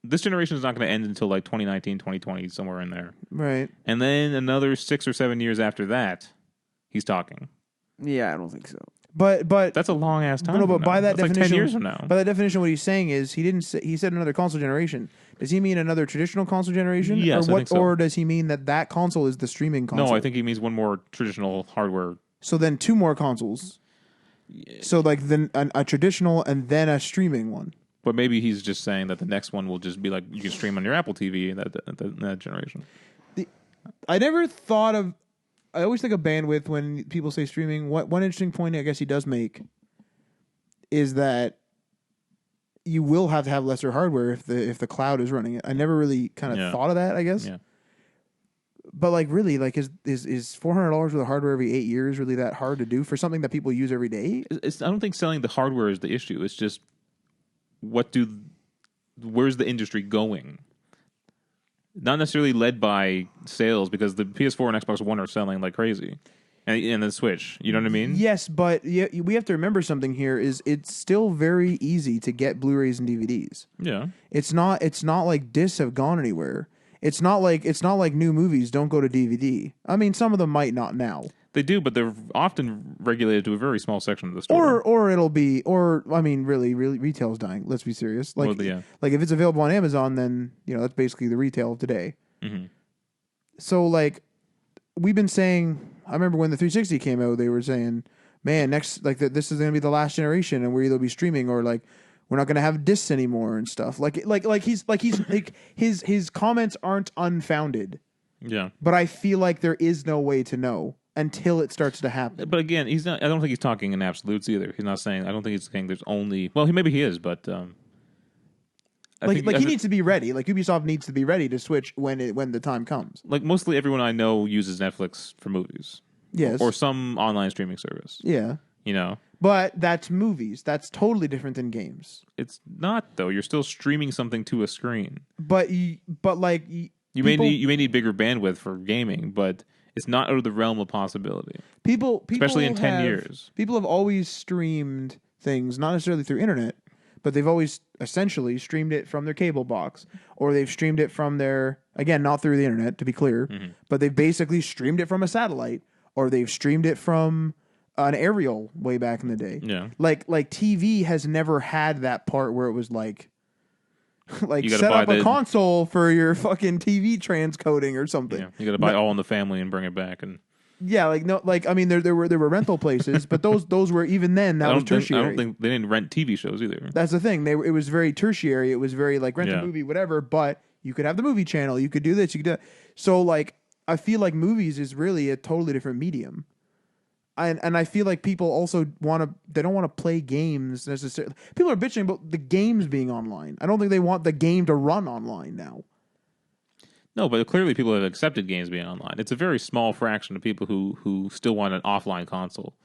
[SPEAKER 1] This generation is not going to end until like 2019, 2020, somewhere in there.
[SPEAKER 2] Right.
[SPEAKER 1] And then another 6 or 7 years after that, he's talking.
[SPEAKER 3] Yeah, I don't think so.
[SPEAKER 2] But
[SPEAKER 1] That's a long ass time.
[SPEAKER 2] no, but
[SPEAKER 1] from
[SPEAKER 2] by
[SPEAKER 1] now.
[SPEAKER 2] that
[SPEAKER 1] That's like
[SPEAKER 2] definition,
[SPEAKER 1] 10 years from now.
[SPEAKER 2] by that definition, what he's saying is he didn't say, he said another console generation. Does he mean another traditional console generation?
[SPEAKER 1] Yes,
[SPEAKER 2] or
[SPEAKER 1] I think so.
[SPEAKER 2] Or does he mean that console is the streaming console?
[SPEAKER 1] No, I think he means one more traditional hardware.
[SPEAKER 2] So then two more consoles. So like then a traditional and then a streaming one.
[SPEAKER 1] But maybe he's just saying that the next one will just be like you can stream on your Apple TV that generation.
[SPEAKER 2] I never thought of. I always think of bandwidth when people say streaming. One interesting point I guess he does make is that you will have to have lesser hardware if the cloud is running it. I never really kind of
[SPEAKER 1] Yeah.
[SPEAKER 2] thought of that. I guess.
[SPEAKER 1] Yeah.
[SPEAKER 2] But like really, like is $400 worth of hardware every 8 years really that hard to do for something that people use every day?
[SPEAKER 1] I don't think selling the hardware is the issue. It's just where's the industry going? Not necessarily led by sales because the PS4 and Xbox One are selling like crazy, and the Switch. You know what I mean?
[SPEAKER 2] Yes, but we have to remember something here. Is it's still very easy to get Blu-rays and DVDs.
[SPEAKER 1] Yeah.
[SPEAKER 2] It's not like discs have gone anywhere. It's not like new movies don't go to DVD. I mean, some of them might not now.
[SPEAKER 1] They do, but they're often regulated to a very small section of the store.
[SPEAKER 2] Or it'll be I mean, really retail's dying. Let's be serious. Like
[SPEAKER 1] Well, yeah.
[SPEAKER 2] like if it's available on Amazon, then that's basically the retail of today.
[SPEAKER 1] Mhm.
[SPEAKER 2] So like we've been saying, I remember when the 360 came out, they were saying, "Man, next this is going to be the last generation, and we're either be streaming or like we're not going to have discs anymore and stuff." Like his comments aren't unfounded,
[SPEAKER 1] Yeah.
[SPEAKER 2] but I feel like there is no way to know until it starts to happen.
[SPEAKER 1] But again, he's not. I don't think he's talking in absolutes either. He's not saying. I don't think he's saying there's only. Well, maybe he is, but I think
[SPEAKER 2] He needs to be ready. Like Ubisoft needs to be ready to switch when the time comes.
[SPEAKER 1] like mostly everyone I know uses Netflix for movies.
[SPEAKER 2] Yes.
[SPEAKER 1] Or some online streaming service.
[SPEAKER 2] Yeah.
[SPEAKER 1] You know,
[SPEAKER 2] But that's movies. That's totally different than games.
[SPEAKER 1] it's not though. You're still streaming something to a screen.
[SPEAKER 2] But
[SPEAKER 1] You may need bigger bandwidth for gaming, but it's not out of the realm of possibility.
[SPEAKER 2] people
[SPEAKER 1] Especially in 10
[SPEAKER 2] have-
[SPEAKER 1] years.
[SPEAKER 2] People have always streamed things, not necessarily through internet, but they've always essentially streamed it from their cable box, or they've streamed it from their, again, not through the internet to be clear, but they've basically streamed it from a satellite, or they've streamed it from an aerial way back in the day.
[SPEAKER 1] Yeah.
[SPEAKER 2] Like TV has never had that part where it was like Like
[SPEAKER 1] You gotta
[SPEAKER 2] set
[SPEAKER 1] buy
[SPEAKER 2] up a
[SPEAKER 1] the-
[SPEAKER 2] console for your fucking TV transcoding or something.
[SPEAKER 1] Yeah, you got to buy All in the Family and bring it back. And
[SPEAKER 2] Yeah, like no, like I mean, there were rental places, but those were even then that was tertiary.
[SPEAKER 1] I don't think they didn't rent TV shows either.
[SPEAKER 2] That's the thing. It was very tertiary. It was very like rent
[SPEAKER 1] Yeah.
[SPEAKER 2] a movie, whatever. But you could have the movie channel. You could do this. You could do that. So like, I feel like movies is really a totally different medium. And I feel like people also they don't want to play games necessarily. People are bitching about the games being online. I don't think they want the game to run online now.
[SPEAKER 1] No, but clearly people have accepted games being online. It's a very small fraction of people who still want an offline console.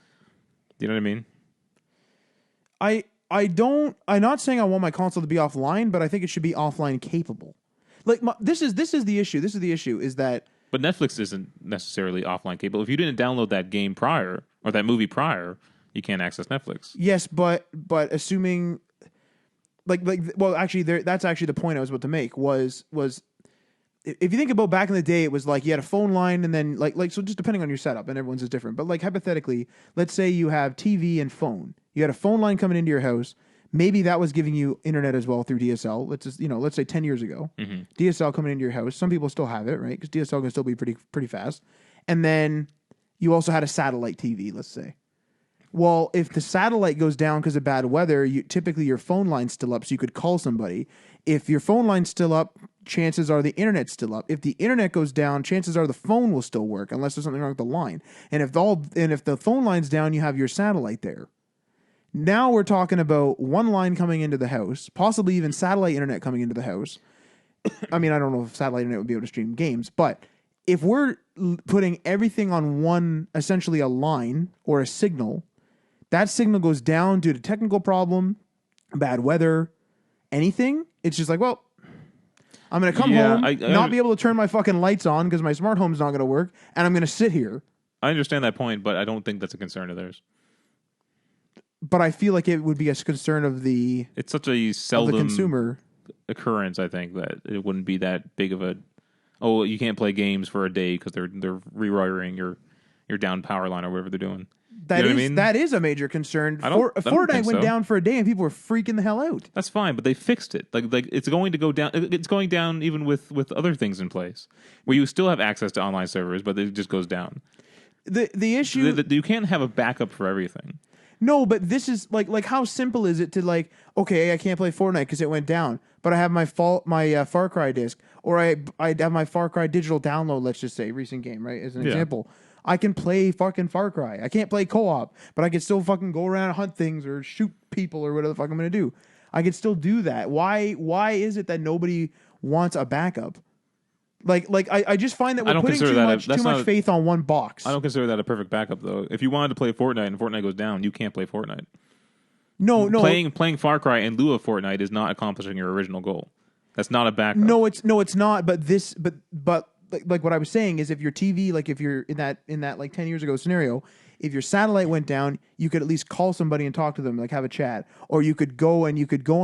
[SPEAKER 1] Do you know what I mean?
[SPEAKER 2] I'm not saying I want my console to be offline, but I think it should be offline capable. Like this is the issue. This is the issue is that.
[SPEAKER 1] But Netflix isn't necessarily offline capable. If you didn't download that game prior or that movie prior, you can't access Netflix.
[SPEAKER 2] Yes, but assuming well, actually that's actually the point I was about to make was if you think about back in the day, it was like you had a phone line and then like so just depending on your setup and everyone's is different. But like hypothetically, let's say you have TV and phone. You had a phone line coming into your house. Maybe that was giving you internet as well through DSL. Let's say 10 years ago, DSL coming into your house. Some people still have it, right? Because DSL can still be pretty fast. And then you also had a satellite TV, let's say. Well, if the satellite goes down because of bad weather, typically your phone line's still up, so you could call somebody. If your phone line's still up, chances are the internet's still up. If the internet goes down, chances are the phone will still work unless there's something wrong with the line. And if the phone line's down, you have your satellite there. Now we're talking about one line coming into the house, possibly even satellite internet coming into the house. I mean, I don't know if satellite internet would be able to stream games, but if we're putting everything on one, essentially a line or a signal, that signal goes down due to technical problem, bad weather, anything. It's just like, well, I'm going to come home, not be able to turn my fucking lights on because my smart home's not going to work, and I'm going to sit here.
[SPEAKER 1] I understand that point, but I don't think that's a concern of theirs.
[SPEAKER 2] But I feel like it would be a concern of the
[SPEAKER 1] It's such a seldom
[SPEAKER 2] consumer
[SPEAKER 1] occurrence, I think, that it wouldn't be that big of a. Oh, you can't play games for a day because they're rewiring your down power line or whatever they're doing.
[SPEAKER 2] That
[SPEAKER 1] you know
[SPEAKER 2] is
[SPEAKER 1] what I mean?
[SPEAKER 2] That is a major concern.
[SPEAKER 1] I don't
[SPEAKER 2] Fortnite
[SPEAKER 1] think
[SPEAKER 2] went
[SPEAKER 1] so.
[SPEAKER 2] down for a day and people were freaking the hell out.
[SPEAKER 1] That's fine, but they fixed it. Like it's going to go down. It's going down even with other things in place, where you still have access to online servers, but it just goes down.
[SPEAKER 2] The issue
[SPEAKER 1] You can't have a backup for everything.
[SPEAKER 2] No, but this is like how simple is it to like, okay, I can't play Fortnite because it went down, but I have my Far Cry disc, or I have my Far Cry digital download. Let's just say recent game, right? As an example, I can play fucking Far Cry. I can't play co-op, but I can still fucking go around and hunt things or shoot people or whatever the fuck I'm gonna do. I can still do that. Why is it that nobody wants a backup? I just find that we're putting too much faith on one box.
[SPEAKER 1] I don't consider that a perfect backup, though. If you wanted to play Fortnite and Fortnite goes down, you can't play Fortnite.
[SPEAKER 2] No.
[SPEAKER 1] Playing Far Cry in lieu of Fortnite is not accomplishing your original goal. That's not a backup.
[SPEAKER 2] No, it's not. But like what I was saying is, if your TV, like if you're in that like 10 years ago scenario, if your satellite went down, you could at least call somebody and talk to them, like have a chat, or you could go on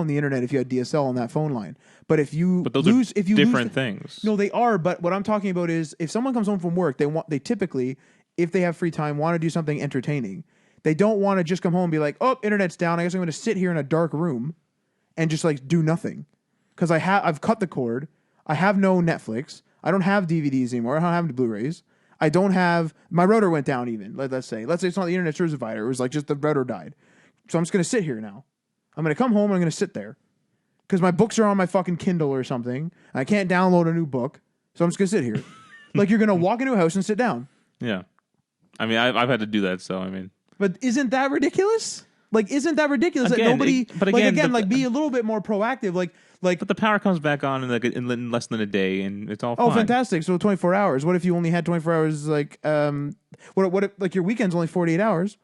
[SPEAKER 2] the internet if you had DSL on that phone line. But if you
[SPEAKER 1] those are different things.
[SPEAKER 2] No, they are. But what I'm talking about is, if someone comes home from work, they typically, if they have free time, want to do something entertaining. They don't want to just come home and be like, oh, internet's down. I guess I'm going to sit here in a dark room and just like do nothing, because I've cut the cord. I have no Netflix. I don't have DVDs anymore. I don't have Blu-rays. I don't have, my router went down even. Let's say it's not the internet service provider. It was like just the router died. So I'm just going to sit here now. I'm going to come home and I'm going to sit there because my books are on my fucking Kindle or something. I can't download a new book. So I'm just going to sit here. Like, you're going to walk into a house and sit down.
[SPEAKER 1] Yeah. I mean, I've had to do that, so I mean.
[SPEAKER 2] But isn't that ridiculous? Like, isn't that ridiculous that
[SPEAKER 1] Again,
[SPEAKER 2] nobody,
[SPEAKER 1] but again,
[SPEAKER 2] be a little bit more proactive.
[SPEAKER 1] But the power comes back on in less than a day, and it's all fine.
[SPEAKER 2] Oh, fantastic. So 24 hours. What if you only had 24 hours, like, what if, like, your weekend's only 48 hours?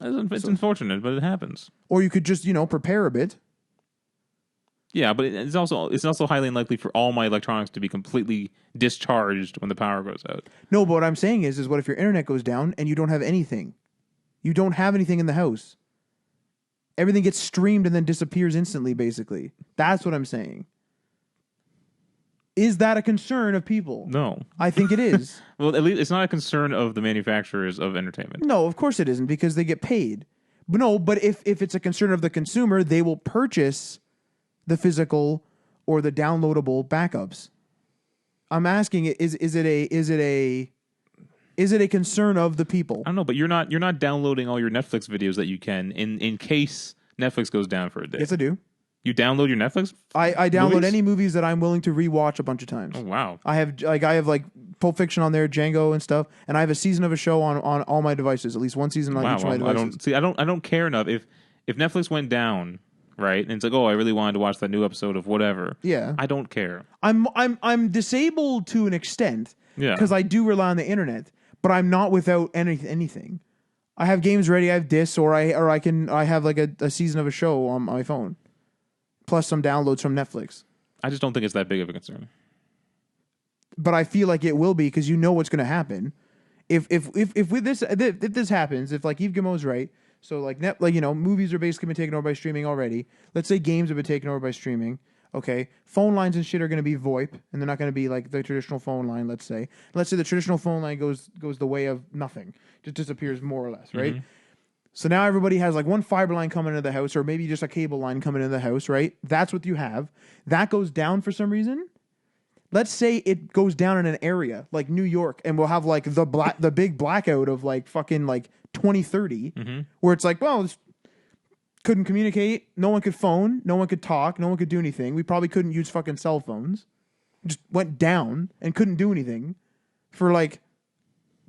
[SPEAKER 1] It's unfortunate, but it happens.
[SPEAKER 2] Or you could just, prepare a bit.
[SPEAKER 1] Yeah, but it's also highly unlikely for all my electronics to be completely discharged when the power goes out.
[SPEAKER 2] No, but what I'm saying is what if your internet goes down and you don't have anything? You don't have anything in the house. Everything gets streamed and then disappears instantly, basically. That's what I'm saying. Is that a concern of people?
[SPEAKER 1] No.
[SPEAKER 2] I think it is.
[SPEAKER 1] Well, at least it's not a concern of the manufacturers of entertainment.
[SPEAKER 2] No, of course it isn't, because they get paid. But no, but if it's a concern of the consumer, they will purchase the physical or the downloadable backups? I'm asking, is it a concern of the people?
[SPEAKER 1] I don't know, but you're not downloading all your Netflix videos that you can in case Netflix goes down for a day.
[SPEAKER 2] Yes, I do.
[SPEAKER 1] You download your Netflix?
[SPEAKER 2] I download
[SPEAKER 1] movies?
[SPEAKER 2] any movies that I'm willing to rewatch a bunch of times.
[SPEAKER 1] Oh wow.
[SPEAKER 2] I have like Pulp Fiction on there, Django and stuff, and I have a season of a show on all my devices. At least one season on
[SPEAKER 1] Wow.
[SPEAKER 2] each of my devices.
[SPEAKER 1] I don't care enough if Netflix went down, right? And it's like, oh, I really wanted to watch that new episode of whatever.
[SPEAKER 2] Yeah,
[SPEAKER 1] I don't care.
[SPEAKER 2] I'm disabled to an extent.
[SPEAKER 1] Yeah.
[SPEAKER 2] Because I do rely on the internet, but I'm not without anything. I have games ready. I have discs, or I have like a season of a show on my phone, plus some downloads from Netflix.
[SPEAKER 1] I just don't think it's that big of a concern.
[SPEAKER 2] But I feel like it will be because you know what's going to happen. If this happens, if like Yves Guillemot's right, so like movies are basically been taken over by streaming already. Let's say games have been taken over by streaming. Okay, phone lines and shit are going to be VoIP, and they're not going to be like the traditional phone line. Let's say the traditional phone line goes the way of nothing, just disappears more or less, right?
[SPEAKER 1] Mm-hmm.
[SPEAKER 2] So now everybody has like one fiber line coming into the house, or maybe just a cable line coming into the house, right? That's what you have. That goes down for some reason. Let's say it goes down in an area like New York, and we'll have like the big blackout of like fucking like 2030, where it's like, well, couldn't communicate, no one could phone, no one could talk, no one could do anything. We probably couldn't use fucking cell phones. Just went down and couldn't do anything for like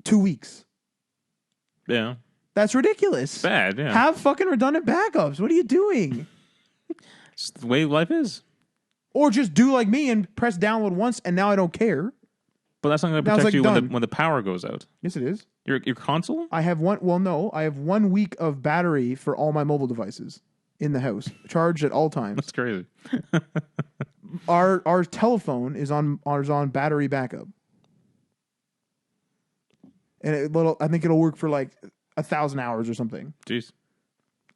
[SPEAKER 2] 2 weeks.
[SPEAKER 1] Yeah.
[SPEAKER 2] That's ridiculous.
[SPEAKER 1] Bad, yeah.
[SPEAKER 2] Have fucking redundant backups. What are you doing?
[SPEAKER 1] It's the way life is.
[SPEAKER 2] Or just do like me and press download once, and now I don't care.
[SPEAKER 1] But that's not going to
[SPEAKER 2] Now it's,
[SPEAKER 1] protect
[SPEAKER 2] like,
[SPEAKER 1] you
[SPEAKER 2] done.
[SPEAKER 1] when the power goes out.
[SPEAKER 2] Yes, it is.
[SPEAKER 1] Your console?
[SPEAKER 2] I have one. Well, no, I have 1 week of battery for all my mobile devices in the house, charged at all times.
[SPEAKER 1] That's crazy.
[SPEAKER 2] Our telephone is on battery backup, and I think it'll work for like 1,000 hours or something.
[SPEAKER 1] Jeez.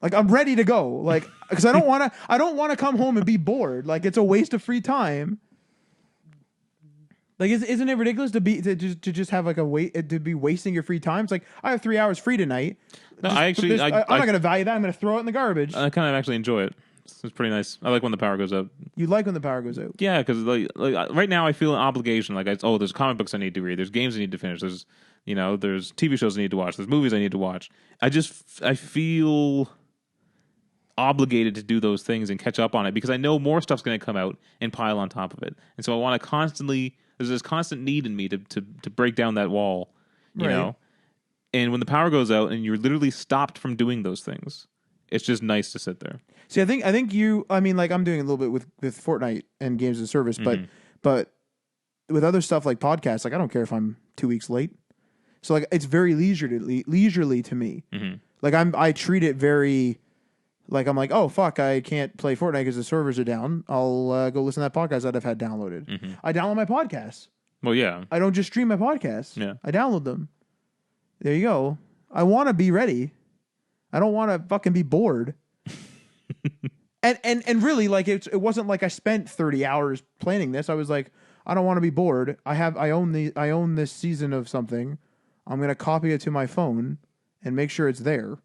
[SPEAKER 2] Like I'm ready to go, like because I don't want to come home and be bored. Like it's a waste of free time. Like isn't it ridiculous to just have like to be wasting your free time? It's like I have 3 hours free tonight.
[SPEAKER 1] No,
[SPEAKER 2] I'm not going to value that. I'm going to throw it in the garbage.
[SPEAKER 1] I kind of actually enjoy it. It's pretty nice. I like when the power goes out.
[SPEAKER 2] You like when the power goes out?
[SPEAKER 1] Yeah, because like right now I feel an obligation. Like there's comic books I need to read. There's games I need to finish. There's TV shows I need to watch. There's movies I need to watch. I feel obligated to do those things and catch up on it because I know more stuff's going to come out and pile on top of it. And so I want to constantly. There's this constant need in me to break down that wall, you know. And when the power goes out and you're literally stopped from doing those things, it's just nice to sit there.
[SPEAKER 2] See, I think you. I mean, like I'm doing a little bit with Fortnite and games as a service, but with other stuff like podcasts, like I don't care if I'm 2 weeks late. So like it's very leisurely to me. Like I treat it very. Like, I'm like, oh, fuck, I can't play Fortnite because the servers are down. I'll go listen to that podcast that I've had downloaded. I download my podcasts.
[SPEAKER 1] Well, yeah.
[SPEAKER 2] I don't just stream my podcasts.
[SPEAKER 1] Yeah.
[SPEAKER 2] I download them. There you go. I want to be ready. I don't want to fucking be bored. and really, like, it wasn't like I spent 30 hours planning this. I was like, I don't want to be bored. I own this season of something. I'm going to copy it to my phone and make sure it's there.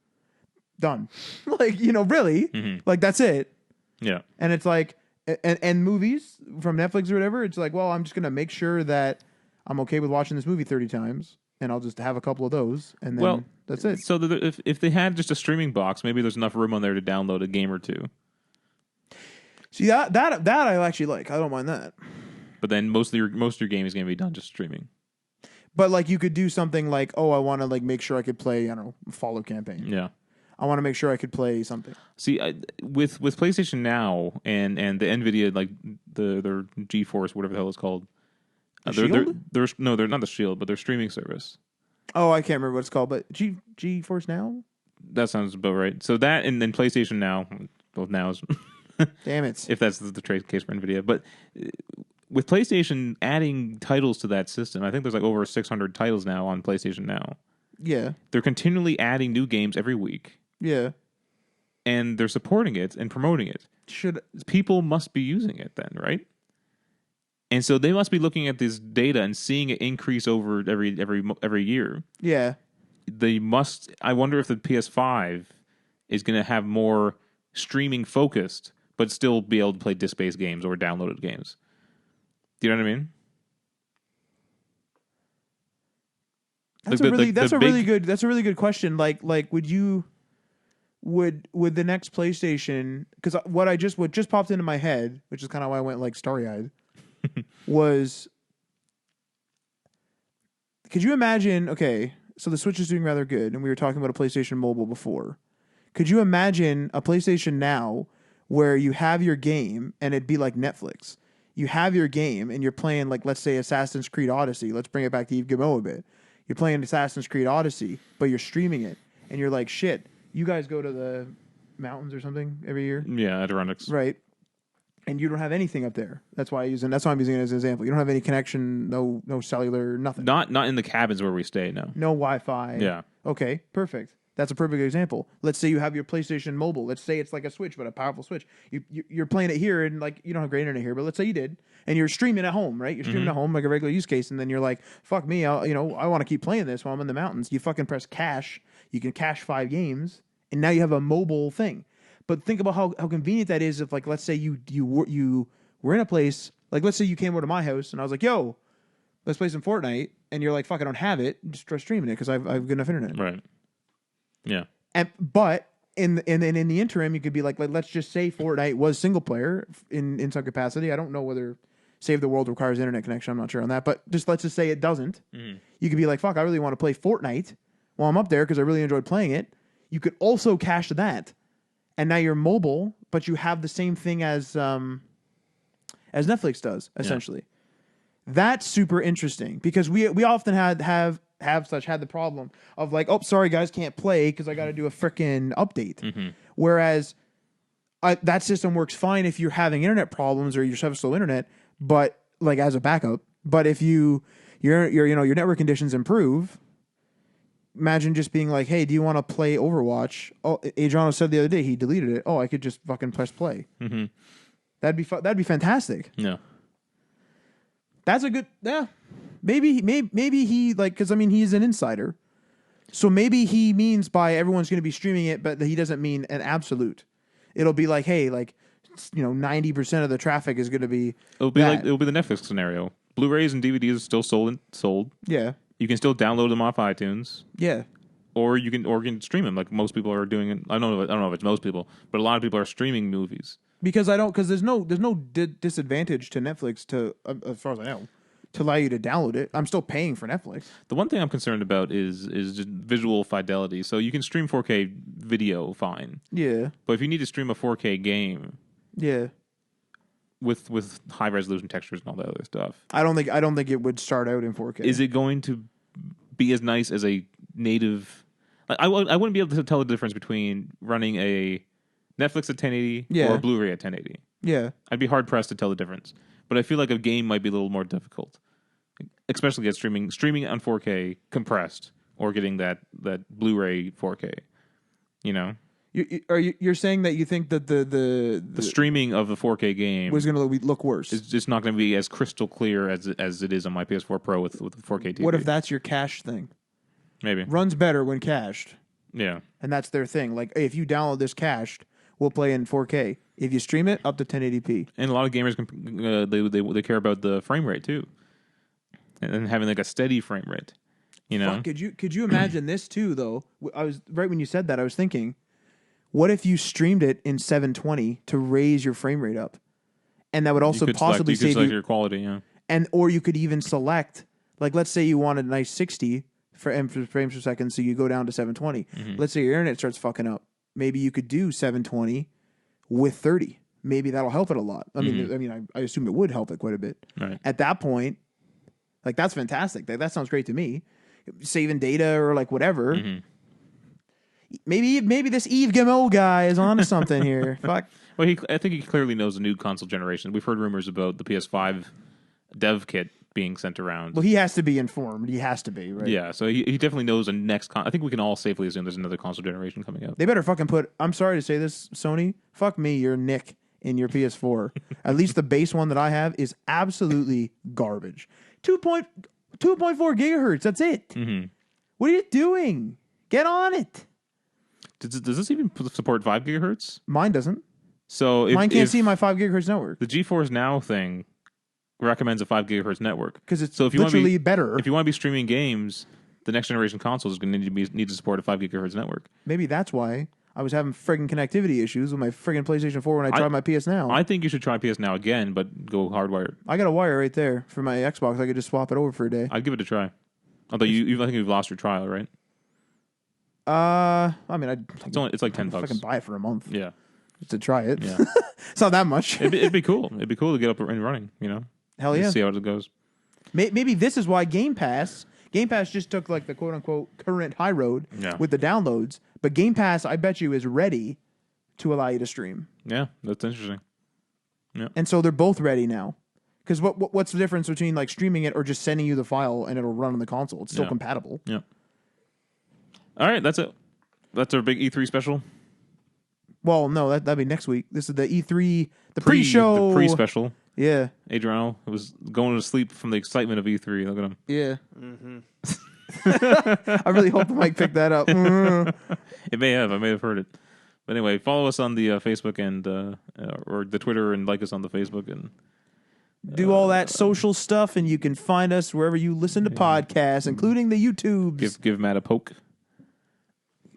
[SPEAKER 2] Done. Like, really, like that's it.
[SPEAKER 1] Yeah.
[SPEAKER 2] And it's like, and movies from Netflix or whatever, it's like, well, I'm just going to make sure that I'm okay with watching this movie 30 times and I'll just have a couple of those and then that's it.
[SPEAKER 1] So if they had just a streaming box, maybe there's enough room on there to download a game or two.
[SPEAKER 2] See, that I actually like. I don't mind that.
[SPEAKER 1] But then most of your game is going to be done just streaming.
[SPEAKER 2] But like you could do something like, oh, I want to like make sure I could play, I don't know, Fallout campaign.
[SPEAKER 1] Yeah.
[SPEAKER 2] I want to make sure I could play something.
[SPEAKER 1] See, with PlayStation Now and the NVIDIA, like their GeForce, whatever the hell it's called.
[SPEAKER 2] Shield?
[SPEAKER 1] They're not the Shield, but their streaming service.
[SPEAKER 2] Oh, I can't remember what it's called, but GeForce Now?
[SPEAKER 1] That sounds about right. So that and then PlayStation Now, both Nows.
[SPEAKER 2] Damn it.
[SPEAKER 1] If that's the case for NVIDIA. But with PlayStation adding titles to that system, I think there's like over 600 titles now on PlayStation Now.
[SPEAKER 2] Yeah.
[SPEAKER 1] They're continually adding new games every week.
[SPEAKER 2] Yeah.
[SPEAKER 1] And they're supporting it and promoting it. People must be using it then, right? And so they must be looking at this data and seeing it increase over every year.
[SPEAKER 2] Yeah.
[SPEAKER 1] I wonder if the PS5 is going to have more streaming focused, but still be able to play disc-based games or downloaded games. Do you know what I mean?
[SPEAKER 2] That's
[SPEAKER 1] Like
[SPEAKER 2] a really good question. Like would the next PlayStation, because what just popped into my head, which is kind of why I went like starry-eyed, was, could you imagine, okay, so the Switch is doing rather good, and we were talking about a PlayStation Mobile before. Could you imagine a PlayStation Now where you have your game and it'd be like Netflix? You have your game and you're playing, like, let's say Assassin's Creed Odyssey. Let's bring it back to Yves Guillemot a bit. You're playing Assassin's Creed Odyssey, but you're streaming it, and you're like, shit, you guys go to the mountains or something every year?
[SPEAKER 1] Yeah, Adirondacks.
[SPEAKER 2] Right. And you don't have anything up there. That's why that's why I'm using it as an example. You don't have any connection, no cellular, nothing.
[SPEAKER 1] Not in the cabins where we stay, no.
[SPEAKER 2] No Wi-Fi.
[SPEAKER 1] Yeah.
[SPEAKER 2] Okay, perfect. That's a perfect example. Let's say you have your PlayStation Mobile. Let's say it's like a Switch, but a powerful Switch. You're playing it here, and like you don't have great internet here, but let's say you did, and you're streaming at home, right? You're streaming at home like a regular use case, and then you're like, "Fuck me, I want to keep playing this while I'm in the mountains." You fucking press cache. You can cache 5 games, and now you have a mobile thing. But think about how convenient that is. If, like, let's say you were in a place, like, let's say you came over to my house, and I was like, "Yo, let's play some Fortnite," and you're like, "Fuck, I don't have it." Just try streaming it because I've good enough internet.
[SPEAKER 1] Right. Yeah.
[SPEAKER 2] But in the interim, you could be like, let's just say Fortnite was single player in some capacity. I don't know whether Save the World requires internet connection. I'm not sure on that, but let's just say it doesn't. You could be like, fuck, I really want to play Fortnite while I'm up there because I really enjoyed playing it. You could also cache that, and now you're mobile, but you have the same thing as Netflix does essentially. Yeah. That's super interesting because we often had the problem of like, oh, sorry guys, can't play because I got to do a frickin' update. Whereas that system works fine if you're having internet problems or you just have slow internet, but like as a backup. But if your network conditions improve, imagine just being like, hey, do you want to play Overwatch? Oh, Adriano said the other day he deleted it. Oh, I could just fucking press play. That'd be fantastic.
[SPEAKER 1] Yeah.
[SPEAKER 2] That's a good, yeah. Maybe he, like, because I mean he's an insider, so maybe he means by everyone's going to be streaming it, but he doesn't mean an absolute. It'll be like, hey, like, 90% of the traffic is going to be.
[SPEAKER 1] It'll be the Netflix scenario. Blu-rays and DVDs are still sold. Yeah. You can still download them off iTunes. Yeah. Or you can stream them like most people are doing it. I don't know if it's most people, but a lot of people are streaming movies.
[SPEAKER 2] Because there's no disadvantage to Netflix as far as I know, to allow you to download it. I'm still paying for Netflix.
[SPEAKER 1] The one thing I'm concerned about is just visual fidelity. So you can stream 4K video fine. Yeah. But if you need to stream a 4K game. Yeah. With high resolution textures and all that other stuff.
[SPEAKER 2] I don't think it would start out in 4K.
[SPEAKER 1] Is it going to be as nice as a native? I wouldn't be able to tell the difference between running a Netflix at 1080 or a Blu-ray at 1080. Yeah. I'd be hard pressed to tell the difference. But I feel like a game might be a little more difficult, especially at streaming on 4K compressed or getting that Blu-ray 4K. You know,
[SPEAKER 2] you're saying that you think that the
[SPEAKER 1] streaming of the 4K game
[SPEAKER 2] was going to look worse.
[SPEAKER 1] It's just not going to be as crystal clear as it is on my PS4 Pro with the 4K TV.
[SPEAKER 2] What if that's your cache thing?
[SPEAKER 1] Maybe
[SPEAKER 2] runs better when cached.
[SPEAKER 1] Yeah,
[SPEAKER 2] and that's their thing. Like, hey, if you download this cached, we'll play in 4K. If you stream it, up to 1080p.
[SPEAKER 1] And a lot of gamers they care about the frame rate too, and having like a steady frame rate. You know,
[SPEAKER 2] fuck, could you imagine this too? Though I was right when you said that, I was thinking, what if you streamed it in 720 to raise your frame rate up, and that would also possibly save you
[SPEAKER 1] your quality. Yeah,
[SPEAKER 2] or you could even select, like, let's say you wanted a nice 60 frames per second, so you go down to 720. Let's say your internet starts fucking up. Maybe you could do 720 with 30. Maybe that'll help it a lot. I mean, I assume it would help it quite a bit. Right. At that point, like, that's fantastic. That sounds great to me. Saving data or like whatever. Maybe this Yves Guillemot guy is onto something here. Fuck.
[SPEAKER 1] Well, I think he clearly knows the new console generation. We've heard rumors about the PS5 dev kit being sent around.
[SPEAKER 2] Well, he has to be informed. He has to be, right?
[SPEAKER 1] Yeah, so he definitely knows the next I think we can all safely assume there's another console generation coming out.
[SPEAKER 2] They better fucking I'm sorry to say this, Sony, fuck me, you're Nick in your PS4. At least the base one that I have is absolutely garbage. 2.4 gigahertz, that's it. What are you doing? Get on it.
[SPEAKER 1] Does this even support 5 gigahertz?
[SPEAKER 2] Mine doesn't.
[SPEAKER 1] So
[SPEAKER 2] Mine can't see my 5 gigahertz network
[SPEAKER 1] the GeForce Now thing recommends a 5 gigahertz network.
[SPEAKER 2] because it's
[SPEAKER 1] So if you
[SPEAKER 2] literally
[SPEAKER 1] want to be
[SPEAKER 2] better.
[SPEAKER 1] if you want to be streaming games, the next generation console is going to need to support a 5 gigahertz network.
[SPEAKER 2] Maybe that's why I was having friggin' connectivity issues with my friggin' PlayStation 4 when I tried my PS Now.
[SPEAKER 1] I think you should try PS Now again, but go hardwired.
[SPEAKER 2] I got a wire right there for my Xbox. I could just swap it over for a day.
[SPEAKER 1] I'd give it a try. Although I think you've lost your trial, right?
[SPEAKER 2] I mean,
[SPEAKER 1] It's like $10.
[SPEAKER 2] I can buy it for a month
[SPEAKER 1] Yeah,
[SPEAKER 2] just to try it.
[SPEAKER 1] yeah.
[SPEAKER 2] It's not that much.
[SPEAKER 1] It'd be cool. It'd be cool to get up and running. You know,
[SPEAKER 2] Hell yeah.
[SPEAKER 1] Just see how it goes.
[SPEAKER 2] Maybe this is why Game Pass just took like the quote unquote current high road
[SPEAKER 1] Yeah.
[SPEAKER 2] with the downloads. But Game Pass, I bet you, is ready to allow you to stream.
[SPEAKER 1] Yeah, that's interesting.
[SPEAKER 2] And so they're both ready now. Because what's the difference between like streaming it or just sending you the file and it'll run on the console? It's still
[SPEAKER 1] Yeah.
[SPEAKER 2] compatible.
[SPEAKER 1] Yeah. All right, that's it. That's our big E3 special.
[SPEAKER 2] Well, no, that'd be next week. This is the E3, the pre-show.
[SPEAKER 1] The pre-special.
[SPEAKER 2] Yeah.
[SPEAKER 1] Adriano was going to sleep from the excitement of E3. Look at him.
[SPEAKER 2] Yeah. I really hope the mic picked that up.
[SPEAKER 1] It may have. I may have heard it. But anyway, follow us on the Facebook and or the Twitter, and like us on the Facebook, and
[SPEAKER 2] Do all that social stuff, and you can find us wherever you listen to podcasts, including the YouTubes.
[SPEAKER 1] give Matt a poke.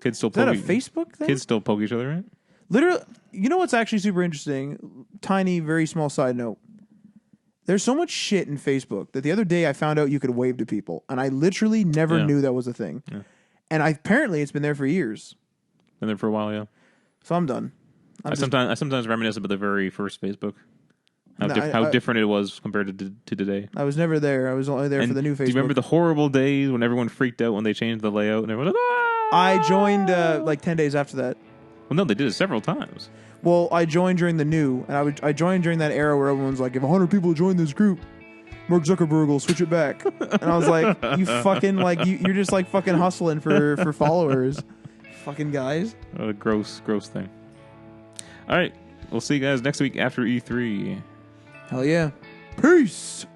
[SPEAKER 1] Kids still
[SPEAKER 2] Is that
[SPEAKER 1] poke.
[SPEAKER 2] a Facebook thing?
[SPEAKER 1] Kids still poke each other, right?
[SPEAKER 2] Literally, you know what's actually super interesting? Tiny, very small side note. There's so much shit in Facebook that the other day I found out you could wave to people, and I literally never
[SPEAKER 1] Yeah.
[SPEAKER 2] knew that was a thing.
[SPEAKER 1] Yeah.
[SPEAKER 2] And apparently it's been there for years.
[SPEAKER 1] Been there for a while, yeah.
[SPEAKER 2] So I'm done.
[SPEAKER 1] I sometimes reminisce about the very first Facebook. How,
[SPEAKER 2] No,
[SPEAKER 1] how
[SPEAKER 2] I-
[SPEAKER 1] different it was compared to today.
[SPEAKER 2] I was never there. I was only there
[SPEAKER 1] And
[SPEAKER 2] for the new Facebook.
[SPEAKER 1] do you remember the horrible days when everyone freaked out when they changed the layout and everyone was like, "Ah!"
[SPEAKER 2] I joined like 10 days after that.
[SPEAKER 1] Well, no, they did it several times.
[SPEAKER 2] Well, I joined during the new, and I joined during that era where everyone's like, if 100 people join this group, Mark Zuckerberg will switch it back. And I was like, you fucking, like, you're just like fucking hustling for followers. Fucking guys.
[SPEAKER 1] What a gross thing. All right. We'll see you guys next week after E3.
[SPEAKER 2] Hell yeah. Peace.